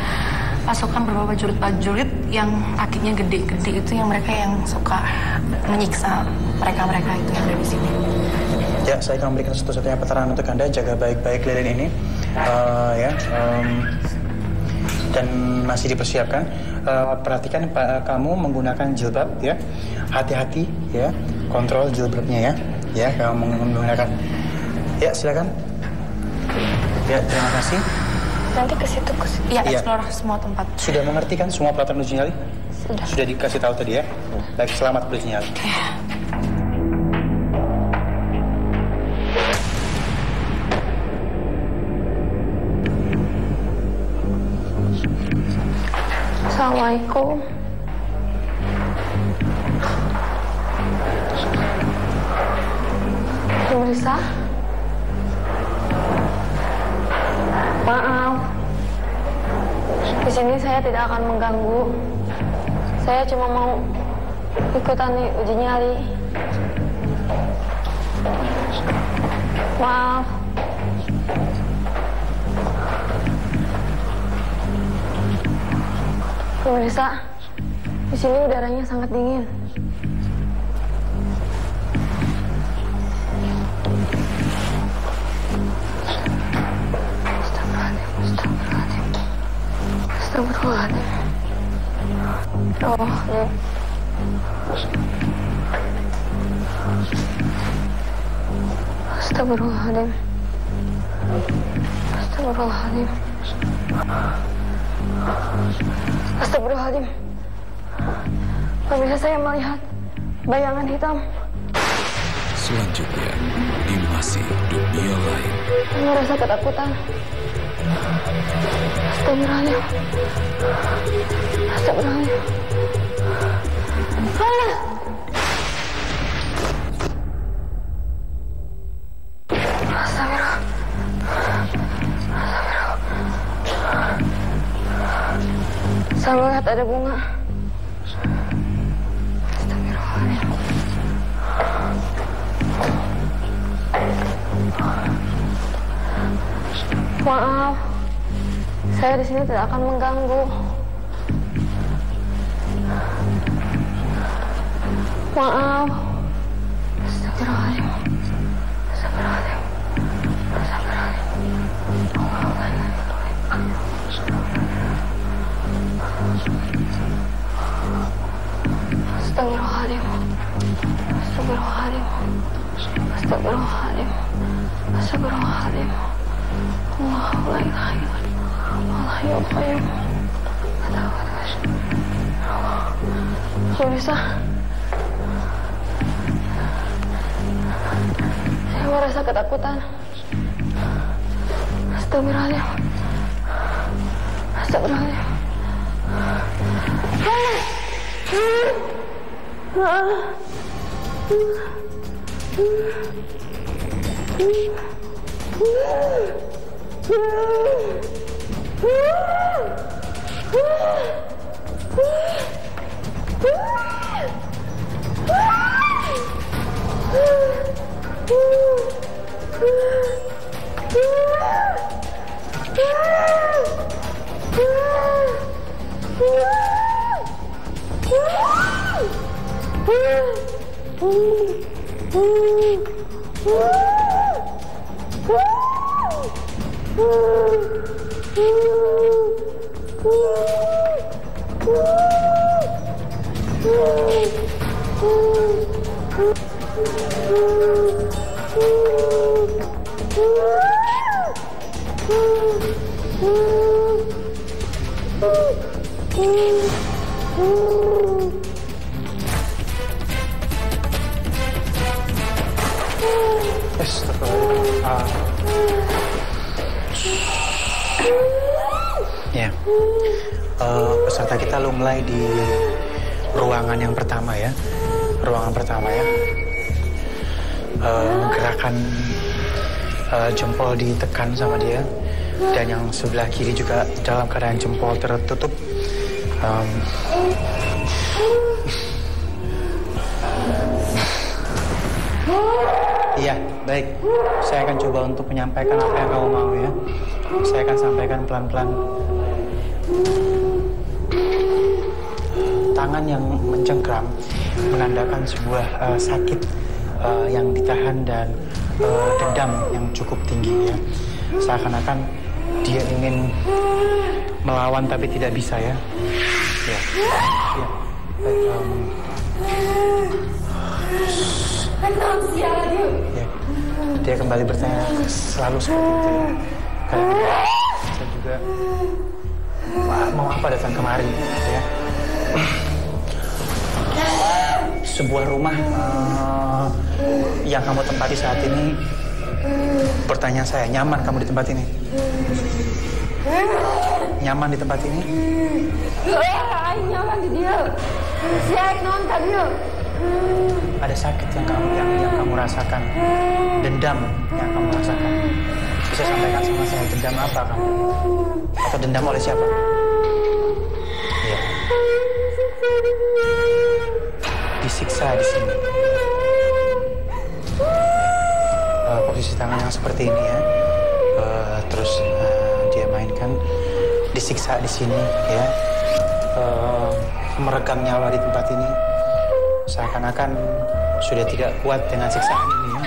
pasukan beberapa prajurit yang kakinya gede-gede itu yang mereka yang suka menyiksa mereka itu yang ada di sini. Ya, saya akan memberikan satu-satunya penerangan untuk Anda. Jaga baik-baik lilin ini. Dan masih dipersiapkan. Perhatikan kamu menggunakan jilbab ya. Hati-hati ya. Kontrol jilbabnya ya. Ya, kamu menggunakan. Ya, silakan. Ya, terima kasih. Nanti ke situ. Ya, explore semua tempat. Sudah mengerti kan semua peraturan uji nyali? Sudah. Sudah dikasih tahu tadi ya. Baik, selamat beruji nyali. Assalamualaikum. Pemirsa, maaf. Di sini saya tidak akan mengganggu. Saya cuma mau ikutan uji nyali. Maaf. Pemirsa, di sini udaranya sangat dingin. Astagfirullahaladzim. Astagfirullahaladzim. Astagfirullahaladzim. Astagfirullahaladzim. Pemirsa, saya melihat bayangan hitam. Selanjutnya, di Masih Dunia Lain. Saya merasa ketakutan. Astagfirullahaladzim. Astagfirullahaladzim. Astagfirullah. Saya melihat ada bunga. Astagfirullahaladzim. Maaf, saya di sini tidak akan mengganggu. Maaf. Astagfirullahaladzim. Astagfirullahaladzim. Astagfirullahaladzim. Astagfirullahaladzim. Astagfirullahaladzim. Astagfirullahaladzim. Allahu la ilaha illallah. Allah ya qayyum. Pemirsa, saya merasa ketakutan. Astagfirullahaladzim. Astagfirullahaladzim. Ya, peserta kita lo mulai di ruangan yang pertama ya. Ruangan pertama ya. Gerakan jempol ditekan sama dia, dan yang sebelah kiri juga dalam keadaan jempol tertutup. Iya, baik. Saya akan coba untuk menyampaikan apa yang kamu mau ya. Saya akan sampaikan pelan-pelan. Tangan yang mencengkram menandakan sebuah sakit yang ditahan dan dendam yang cukup tinggi ya. Seakan-akan dia ingin melawan tapi tidak bisa ya. Ya, ya. Baik, ya. Dia kembali bertanya selalu seperti itu ya. Karena saya juga mau apa datang kemari ya. Sebuah rumah yang kamu tempati saat ini, pertanyaan saya, nyaman kamu di tempat ini? Nyaman di tempat ini? Nyaman di dia. Siap nonton dia. Ada sakit yang kamu rasakan, dendam yang kamu rasakan. Bisa sampaikan sama saya, dendam apa kamu? Atau dendam oleh siapa? Ya. Disiksa di sini. Posisi tangan yang seperti ini ya. Terus dia mainkan, disiksa di sini ya. Merekam nyawa di tempat ini. Seakan-akan sudah tidak kuat dengan siksaan ini ya.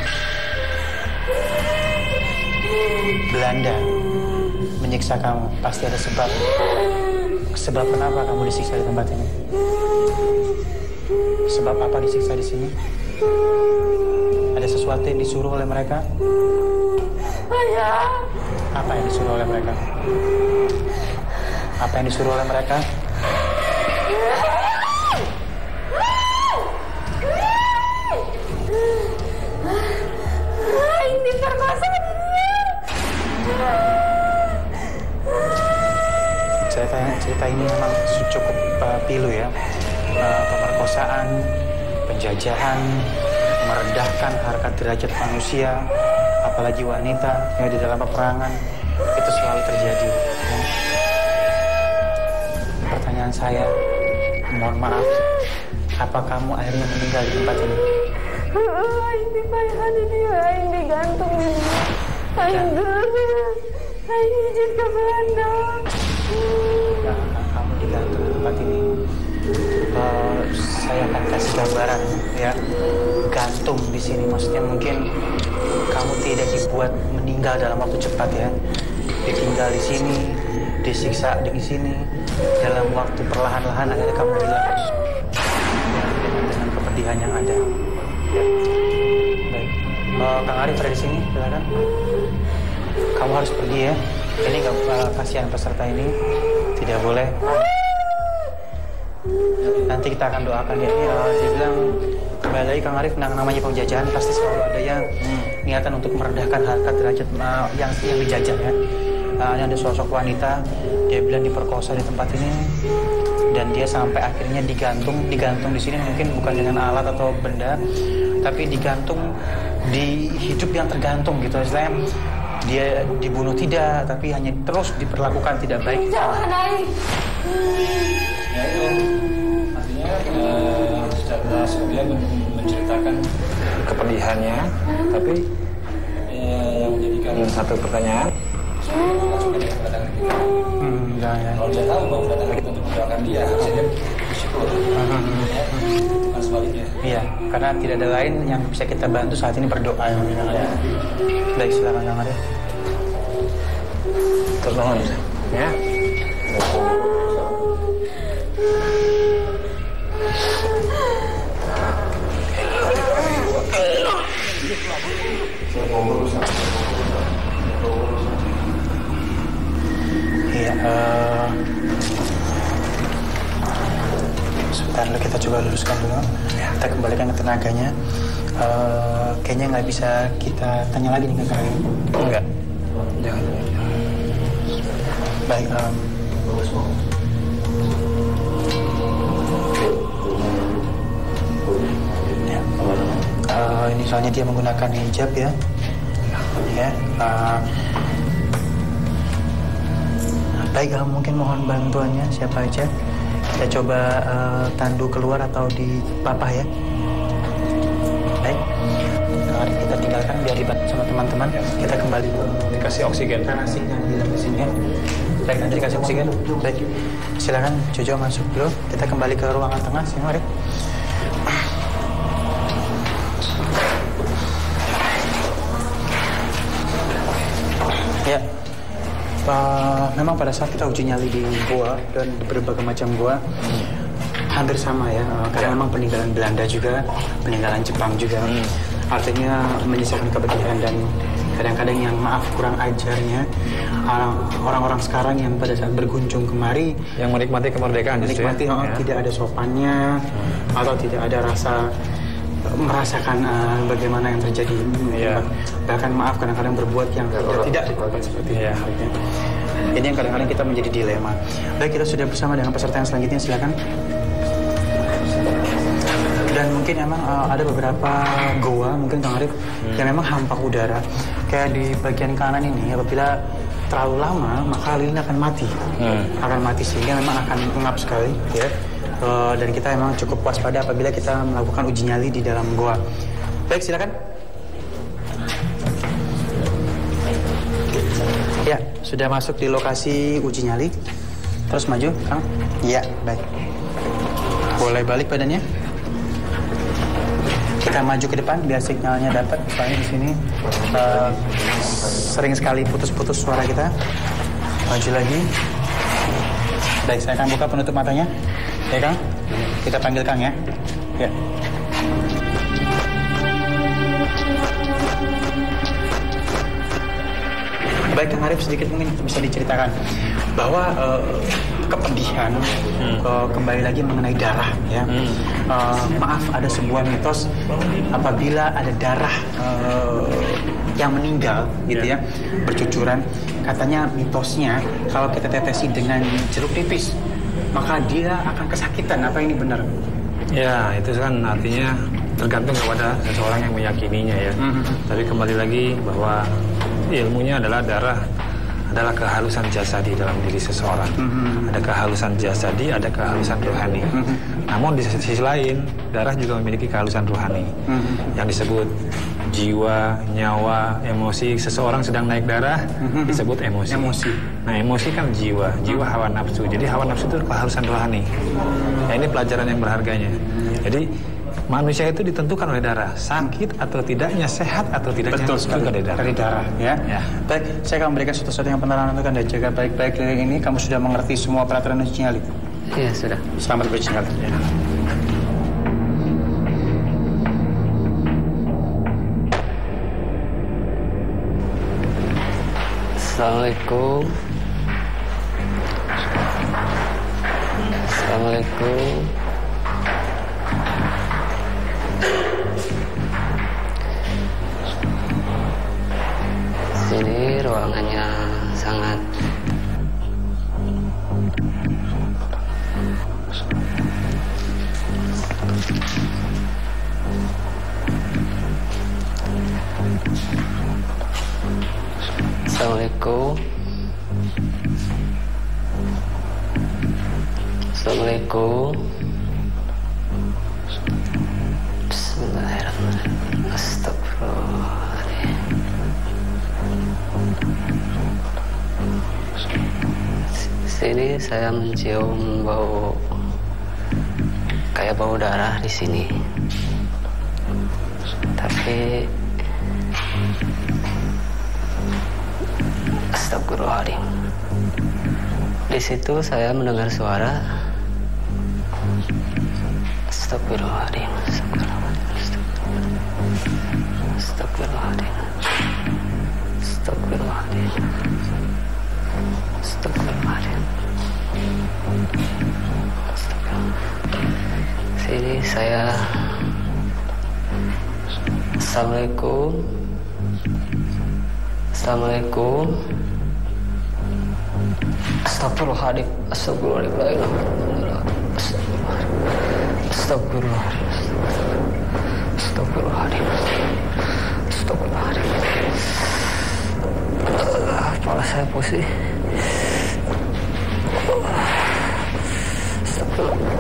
Belanda menyiksa kamu, pasti ada sebab. Sebab kenapa kamu disiksa di tempat ini? Sebab apa disiksa di sini? Ada sesuatu yang disuruh oleh mereka? Ayah. Apa yang disuruh oleh mereka? Apa yang disuruh oleh mereka? Ini perkosa dia. Cerita ini memang cukup pilu ya. Pemerkosaan, penjajahan, merendahkan harkat derajat manusia, apalagi wanita yang di dalam peperangan, itu selalu terjadi. Ya. Pertanyaan saya, mohon maaf, apa kamu akhirnya meninggal di tempat ini? Ini bayaran dia, ini gantung ini. Ini izin ke Belanda. Kamu digantung di tempat ini. Saya akan kasih gambaran ya. Gantung di sini maksudnya mungkin kamu tidak dibuat meninggal dalam waktu cepat ya. Ditinggal di sini, disiksa di sini dalam waktu perlahan-lahan akhirnya kamu hilang dengan kepedihan yang ada. Ya. Baik, Kang Arif ada di sini, silakan. Kamu harus pergi ya. Ini kasihan peserta ini, tidak boleh. Nanti kita akan doakan ya. Dia bilang kembali lagi Kang Arif, namanya penjajahan pasti selalu ada yang niatan untuk merendahkan harkat derajat yang dijajah ya. Ini ada sosok wanita, dia bilang diperkosa di tempat ini dan dia sampai akhirnya digantung di sini mungkin bukan dengan alat atau benda, tapi digantung di hidup yang tergantung gitu. Istilahnya dia dibunuh tidak, tapi hanya terus diperlakukan tidak baik. Jangan naik. Ya itu artinya secara dia menceritakan kepedihannya, tapi yang menjadikan satu pertanyaan langsung dia kedatangan kita. Ya. Kalau dia tahu bahwa kedatangan kita untuk mendoakan dia, harusnya dia bersyukur Sebaliknya. Iya, karena tidak ada lain yang bisa kita bantu saat ini berdoa ya. Baik, silakan Kang Arif. Tolong ya. Iya, sebentar dulu kita coba luruskan dulu. Kita kembalikan ke tenaganya. Kayaknya nggak bisa kita tanya lagi nih ke Kang Arif. Enggak. Jangan. Baik, ya. Ini soalnya dia menggunakan hijab ya. Ya. Baik, mungkin mohon bantuannya siapa aja. Kita coba tandu keluar atau di papah ya. Baik. Mari kita tinggalkan biar dibantu sama teman-teman. Kita kembali Dikasih oksigen. karena sinyal hilang di sini ya. Baik, nanti dikasih oksigen. Baik, silakan Jojo masuk dulu. Kita kembali ke ruangan tengah. Sini, mari. Ya, memang pada saat kita uji nyali di goa dan di berbagai macam goa hampir sama ya, karena memang peninggalan Belanda juga, peninggalan Jepang juga, artinya menyisakan kepedihan dan kadang-kadang yang maaf kurang ajarnya orang-orang sekarang yang pada saat berkunjung kemari Yang menikmati kemerdekaan justru menikmati ya. tidak ada sopannya atau tidak ada rasa merasakan bagaimana yang terjadi. Iya. Bahkan maaf kadang-kadang berbuat yang tidak diperlukan seperti itu. Iya. Ini yang kadang-kadang kita menjadi dilema. Baik, kita sudah bersama dengan peserta yang selanjutnya, silakan. Dan mungkin memang ada beberapa goa mungkin Kang Arif yang memang hampa udara. Kayak di bagian kanan ini apabila terlalu lama maka lilin akan mati. Akan mati sehingga memang akan pengap sekali ya. Dan kita memang cukup waspada apabila kita melakukan uji nyali di dalam goa. Baik, silakan. Ya, sudah masuk di lokasi uji nyali. Terus maju, Kang. Iya, baik. Boleh balik badannya. Kita maju ke depan biar sinyalnya dapat. Soalnya di sini sering sekali putus-putus suara kita. Maju lagi. Baik, saya akan buka penutup matanya. Ya, Kang? Kita panggil Kang ya. Ya. Baik, Kang Arif, sedikit mungkin bisa diceritakan bahwa kepedihan kembali lagi mengenai darah ya. Maaf, ada sebuah mitos apabila ada darah yang meninggal gitu ya, bercucuran, katanya mitosnya kalau kita tetesi dengan jeruk nipis maka dia akan kesakitan. Apa ini benar? Ya, itu kan artinya tergantung kepada seseorang yang meyakininya ya. Tapi kembali lagi bahwa ilmunya adalah darah adalah kehalusan jasadi dalam diri seseorang. Ada kehalusan jasadi, ada kehalusan rohani. Namun di sisi lain, darah juga memiliki kehalusan rohani yang disebut jiwa, nyawa, emosi. Seseorang sedang naik darah disebut emosi. Nah, emosi kan jiwa, hawa nafsu. Jadi hawa nafsu itu kehalusan rohani. Nah, ini pelajaran yang berharganya. Jadi manusia itu ditentukan oleh darah, sakit atau tidaknya, sehat atau tidaknya. Betul sekali, dari darah ya. Baik, saya akan memberikan sesuatu yang penerangan untuk Anda. Jaga baik-baik keliling ini. Kamu sudah mengerti semua peraturan uji nyali? Iya, sudah. Selamat beruji nyali. Ya. Assalamualaikum. Assalamualaikum. Sini ruangannya sangat Assalamualaikum. Assalamualaikum. Bismillahirrahmanirrahim. Astagfirullahaladzim. Sini saya mencium bau kayak bau darah di sini. Tapi astagfirullahaladzim. Di situ saya mendengar suara. Astagfirullahaladzim. Astagfirullahaladzim. Astagfirullahaladzim. Astagfirullahaladzim. Sini saya. Assalamualaikum. Assalamualaikum. Astagfirullahaladzim. Astagfirullahaladzim. Astagfirullahaladzim. Astagfirullahaladzim. Astagfirullahaladzim. Kepala saya pusing. Astagfirullah.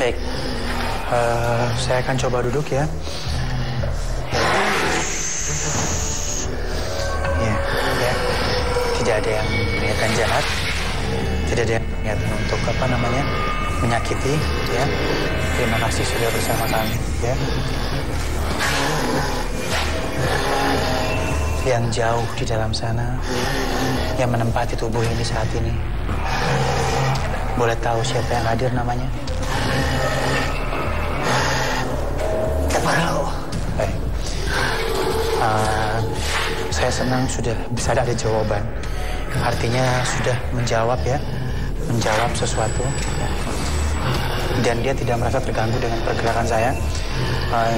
Baik, saya akan coba duduk ya. Ya, tidak ada yang niatan jahat, tidak ada yang niatan untuk menyakiti, ya. Terima kasih sudah bersama kami, ya. Yang jauh di dalam sana, yang menempati tubuh ini saat ini, boleh tahu siapa yang hadir namanya? Baik. Saya senang sudah bisa ada jawaban. Artinya sudah menjawab sesuatu. Dan dia tidak merasa terganggu dengan pergerakan saya.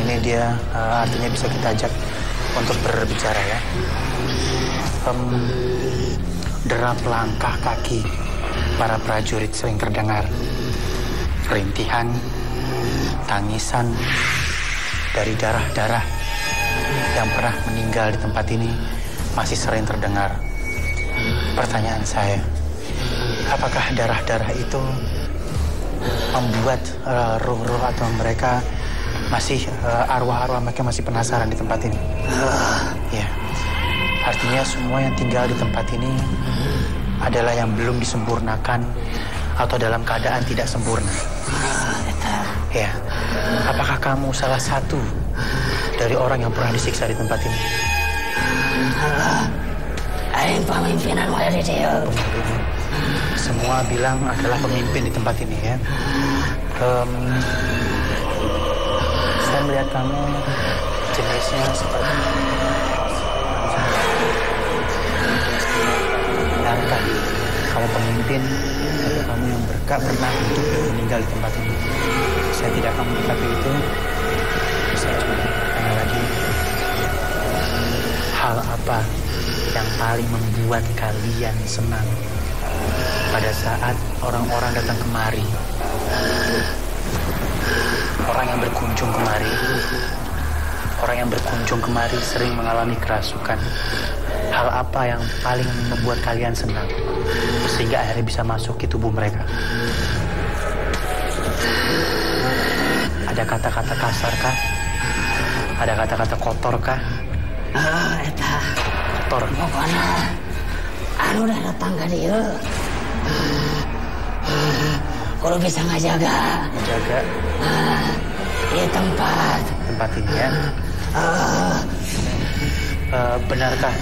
Ini dia artinya bisa kita ajak untuk berbicara ya. Derap langkah kaki para prajurit sering terdengar. Rintihan, tangisan dari darah-darah yang pernah meninggal di tempat ini masih sering terdengar. Pertanyaan saya, apakah darah-darah itu membuat ruh-ruh atau mereka masih arwah-arwah mereka masih penasaran di tempat ini? Ya, artinya semua yang tinggal di tempat ini adalah yang belum disempurnakan atau dalam keadaan tidak sempurna. Ya, apakah kamu salah satu dari orang yang pernah disiksa di tempat ini? Ada pemimpinan wali dia. Semua bilang adalah pemimpin di tempat ini ya. Saya melihat kamu jenisnya seperti langkah kamu pemimpin atau kamu yang pernah hidup meninggal di tempat ini. Saya tidak akan mendekati itu. Saya cuma tanya lagi, hal apa yang paling membuat kalian senang pada saat orang-orang datang kemari? Orang yang berkunjung kemari sering mengalami kerasukan. Hal apa yang paling membuat kalian senang sehingga akhirnya bisa masuk ke tubuh mereka? Ada kata-kata kasar kah? Ada kata-kata kotor kah? Eta Kotor. pokoknya anu udah datang ke dia. Kalau bisa ngajaga di tempat ini ya. Benarkah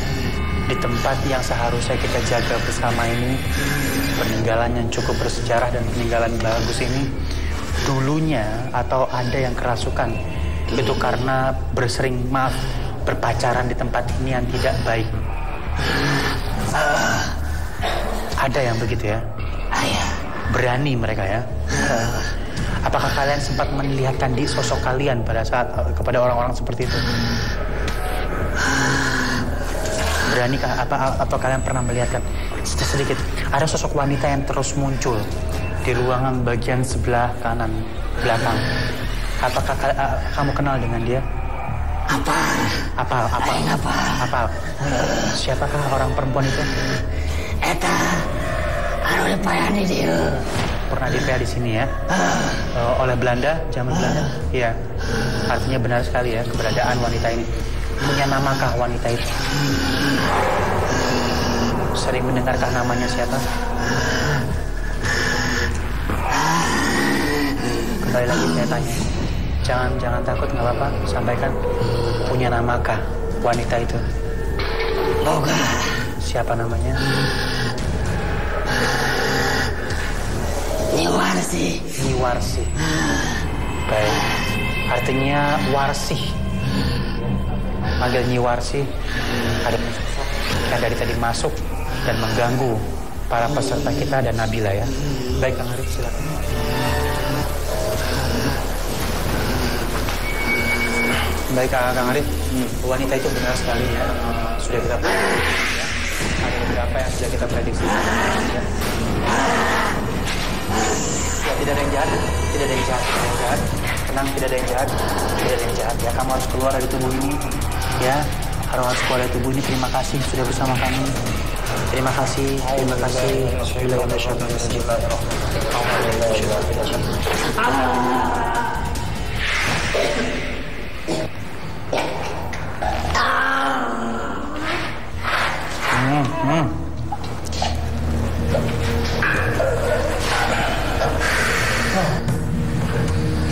di tempat yang seharusnya kita jaga bersama ini, peninggalan yang cukup bersejarah dan peninggalan bagus ini, dulunya atau ada yang kerasukan itu karena berpacaran di tempat ini yang tidak baik? Ada yang begitu ya? Berani mereka ya? Apakah kalian sempat melihatkan di sosok kalian pada saat kepada orang-orang seperti itu? Beranikah apa kalian pernah melihatkan sedikit ada sosok wanita yang terus muncul di ruangan bagian sebelah kanan belakang? Apakah kamu kenal dengan dia? Apa? Siapakah orang perempuan itu? Eta anu dipayani dia. Pernah dipaya di sini ya? Oleh Belanda, zaman Belanda? Iya. Artinya benar sekali ya keberadaan wanita ini. Punya namakah wanita itu? Sering mendengarkah namanya siapa? Kembali lagi saya tanya. Jangan takut, nggak apa-apa. Sampaikan. Punya namakah wanita itu? Boga. Siapa namanya? Nyi Warsi. Baik. Artinya Warsi. Manggil Nyi Warsi. Ada sosok yang dari tadi masuk dan mengganggu para peserta kita dan Nabila ya. Baik, Kang Arif, silakan. Baik, Kang Arif, wanita itu benar sekali ya. Sudah kita prediksi ya. Ada beberapa yang sudah kita prediksi ya. Ya, tidak ada yang jahat. Tenang, tidak ada yang jahat ya. Kamu harus keluar dari tubuh ini ya. Harus keluar dari tubuh ini. Terima kasih sudah bersama kami. Terima kasih.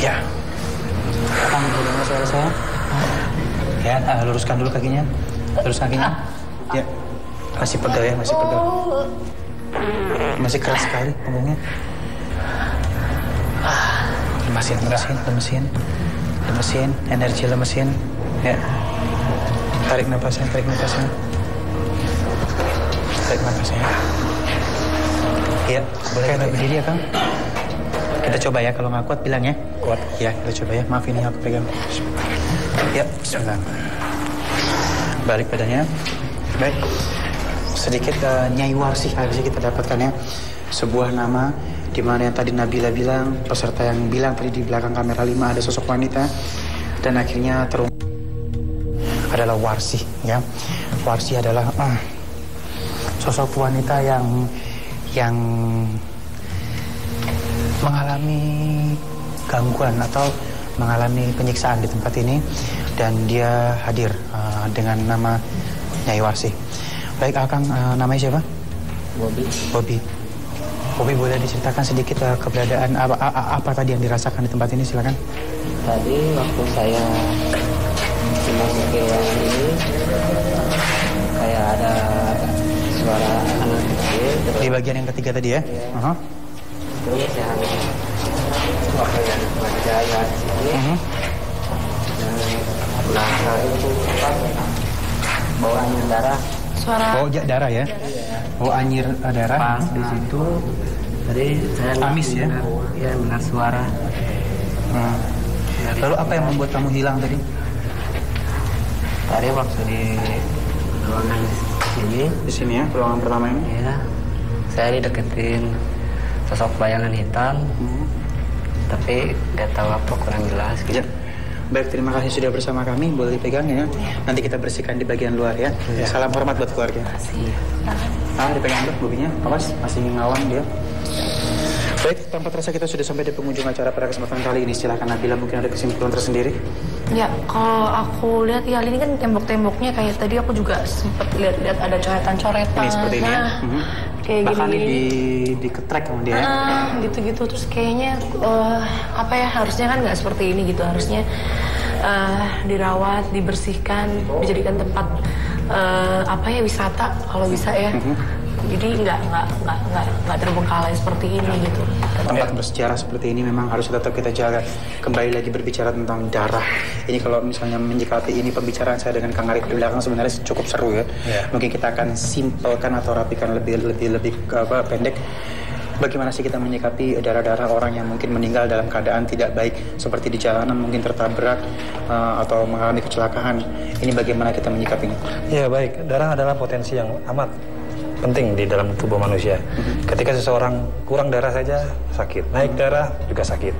Ya, kamu dengar suara saya? Ya, luruskan dulu kakinya. Ya, masih pegal ya, masih keras sekali punggungnya. Lemesin, energi lemesin. Ya, tarik nafasnya. Ya, boleh berdiri ya, Kang. Kita coba ya, kalau nggak kuat bilang ya. Kuat. Ya, kita coba ya. Maaf ini aku pegang. Ya, bismillah. Balik badannya. Baik. Sedikit Nyai Warsi bisa kita dapatkan ya. Sebuah nama di mana yang tadi Nabila bilang, peserta yang bilang tadi di belakang kamera 5 ada sosok wanita, dan akhirnya adalah Warsi ya. Warsi adalah sosok wanita yang mengalami gangguan atau mengalami penyiksaan di tempat ini, dan dia hadir dengan nama Nyai Warsi. Baik, Akang, namanya siapa? Bobby. Bobby, boleh diceritakan sedikit keberadaan apa tadi yang dirasakan di tempat ini, silakan. Tadi waktu saya dimasuki ruangan ini, kayak ada suara anak kecil. Di bagian yang ketiga tadi ya? Iya. Terus yang waktu yang berjaya di sini, belakang itu bau anyir darah. Suara Bau darah ya? Bau anyir darah. Pas di situ, tadi saya amis ya? Iya, benar suara. Lalu apa yang membuat kamu hilang tadi? Tadi waktu di ruangan sini. Di sini ya, ruangan pertama ini? Iya, saya dideketin sosok bayangan hitam, tapi nggak tahu apa, kurang jelas gitu. Ya. Baik, terima kasih sudah bersama kami. Boleh dipegang ya. Nanti kita bersihkan di bagian luar ya. Salam hormat buat keluarga. Dipegang dulu bobinya. Awas, masih ngawang dia. Baik, tanpa terasa kita sudah sampai di penghujung acara pada kesempatan kali ini. Silakan Nabila, mungkin ada kesimpulan tersendiri. Ya, kalau aku lihat ya ini kan tembok-temboknya kayak tadi aku juga sempat lihat ada coretan-coretan. Ini seperti ini ya. Kayak bahkan gini. diketrek sama dia. Gitu-gitu terus kayaknya apa ya, harusnya kan nggak seperti ini gitu. Harusnya dirawat, dibersihkan, dijadikan tempat apa ya, wisata kalau bisa ya. Jadi nggak terbengkalai seperti ini gitu. Tempat bersejarah seperti ini memang harus tetap kita jaga. Kembali lagi berbicara tentang darah. Ini kalau misalnya menyikapi ini pembicaraan saya dengan Kang Arif di belakang sebenarnya cukup seru ya. Mungkin kita akan simpelkan atau rapikan lebih pendek. Bagaimana sih kita menyikapi darah-darah orang yang mungkin meninggal dalam keadaan tidak baik, seperti di jalanan mungkin tertabrak atau mengalami kecelakaan. Ini bagaimana kita menyikapinya? Ya baik, darah adalah potensi yang amat penting di dalam tubuh manusia. Ketika seseorang kurang darah saja sakit, naik darah juga sakit,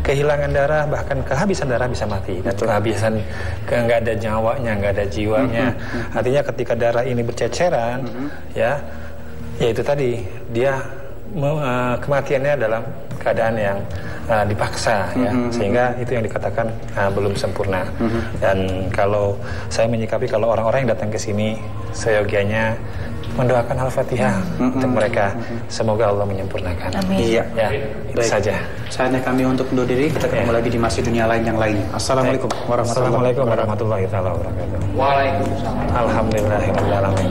kehilangan darah bahkan kehabisan darah bisa mati, dan kehabisan nggak ada nyawanya, nggak ada jiwanya. Artinya ketika darah ini berceceran, ya itu tadi dia kematiannya dalam keadaan yang dipaksa ya, sehingga itu yang dikatakan belum sempurna. Dan kalau saya menyikapi kalau orang-orang yang datang ke sini, seyogianya mendoakan Al-Fatihah untuk mereka. Semoga Allah menyempurnakan. Amin. Iya. Ya, itu saja. Saatnya kami untuk undur diri. Kita ketemu lagi di masih dunia lain yang lainnya. Assalamualaikum warahmatullahi wabarakatuh. Assalamualaikum warahmatullahi wabarakatuh. Waalaikumsalam. Alhamdulillahirabbil alamin.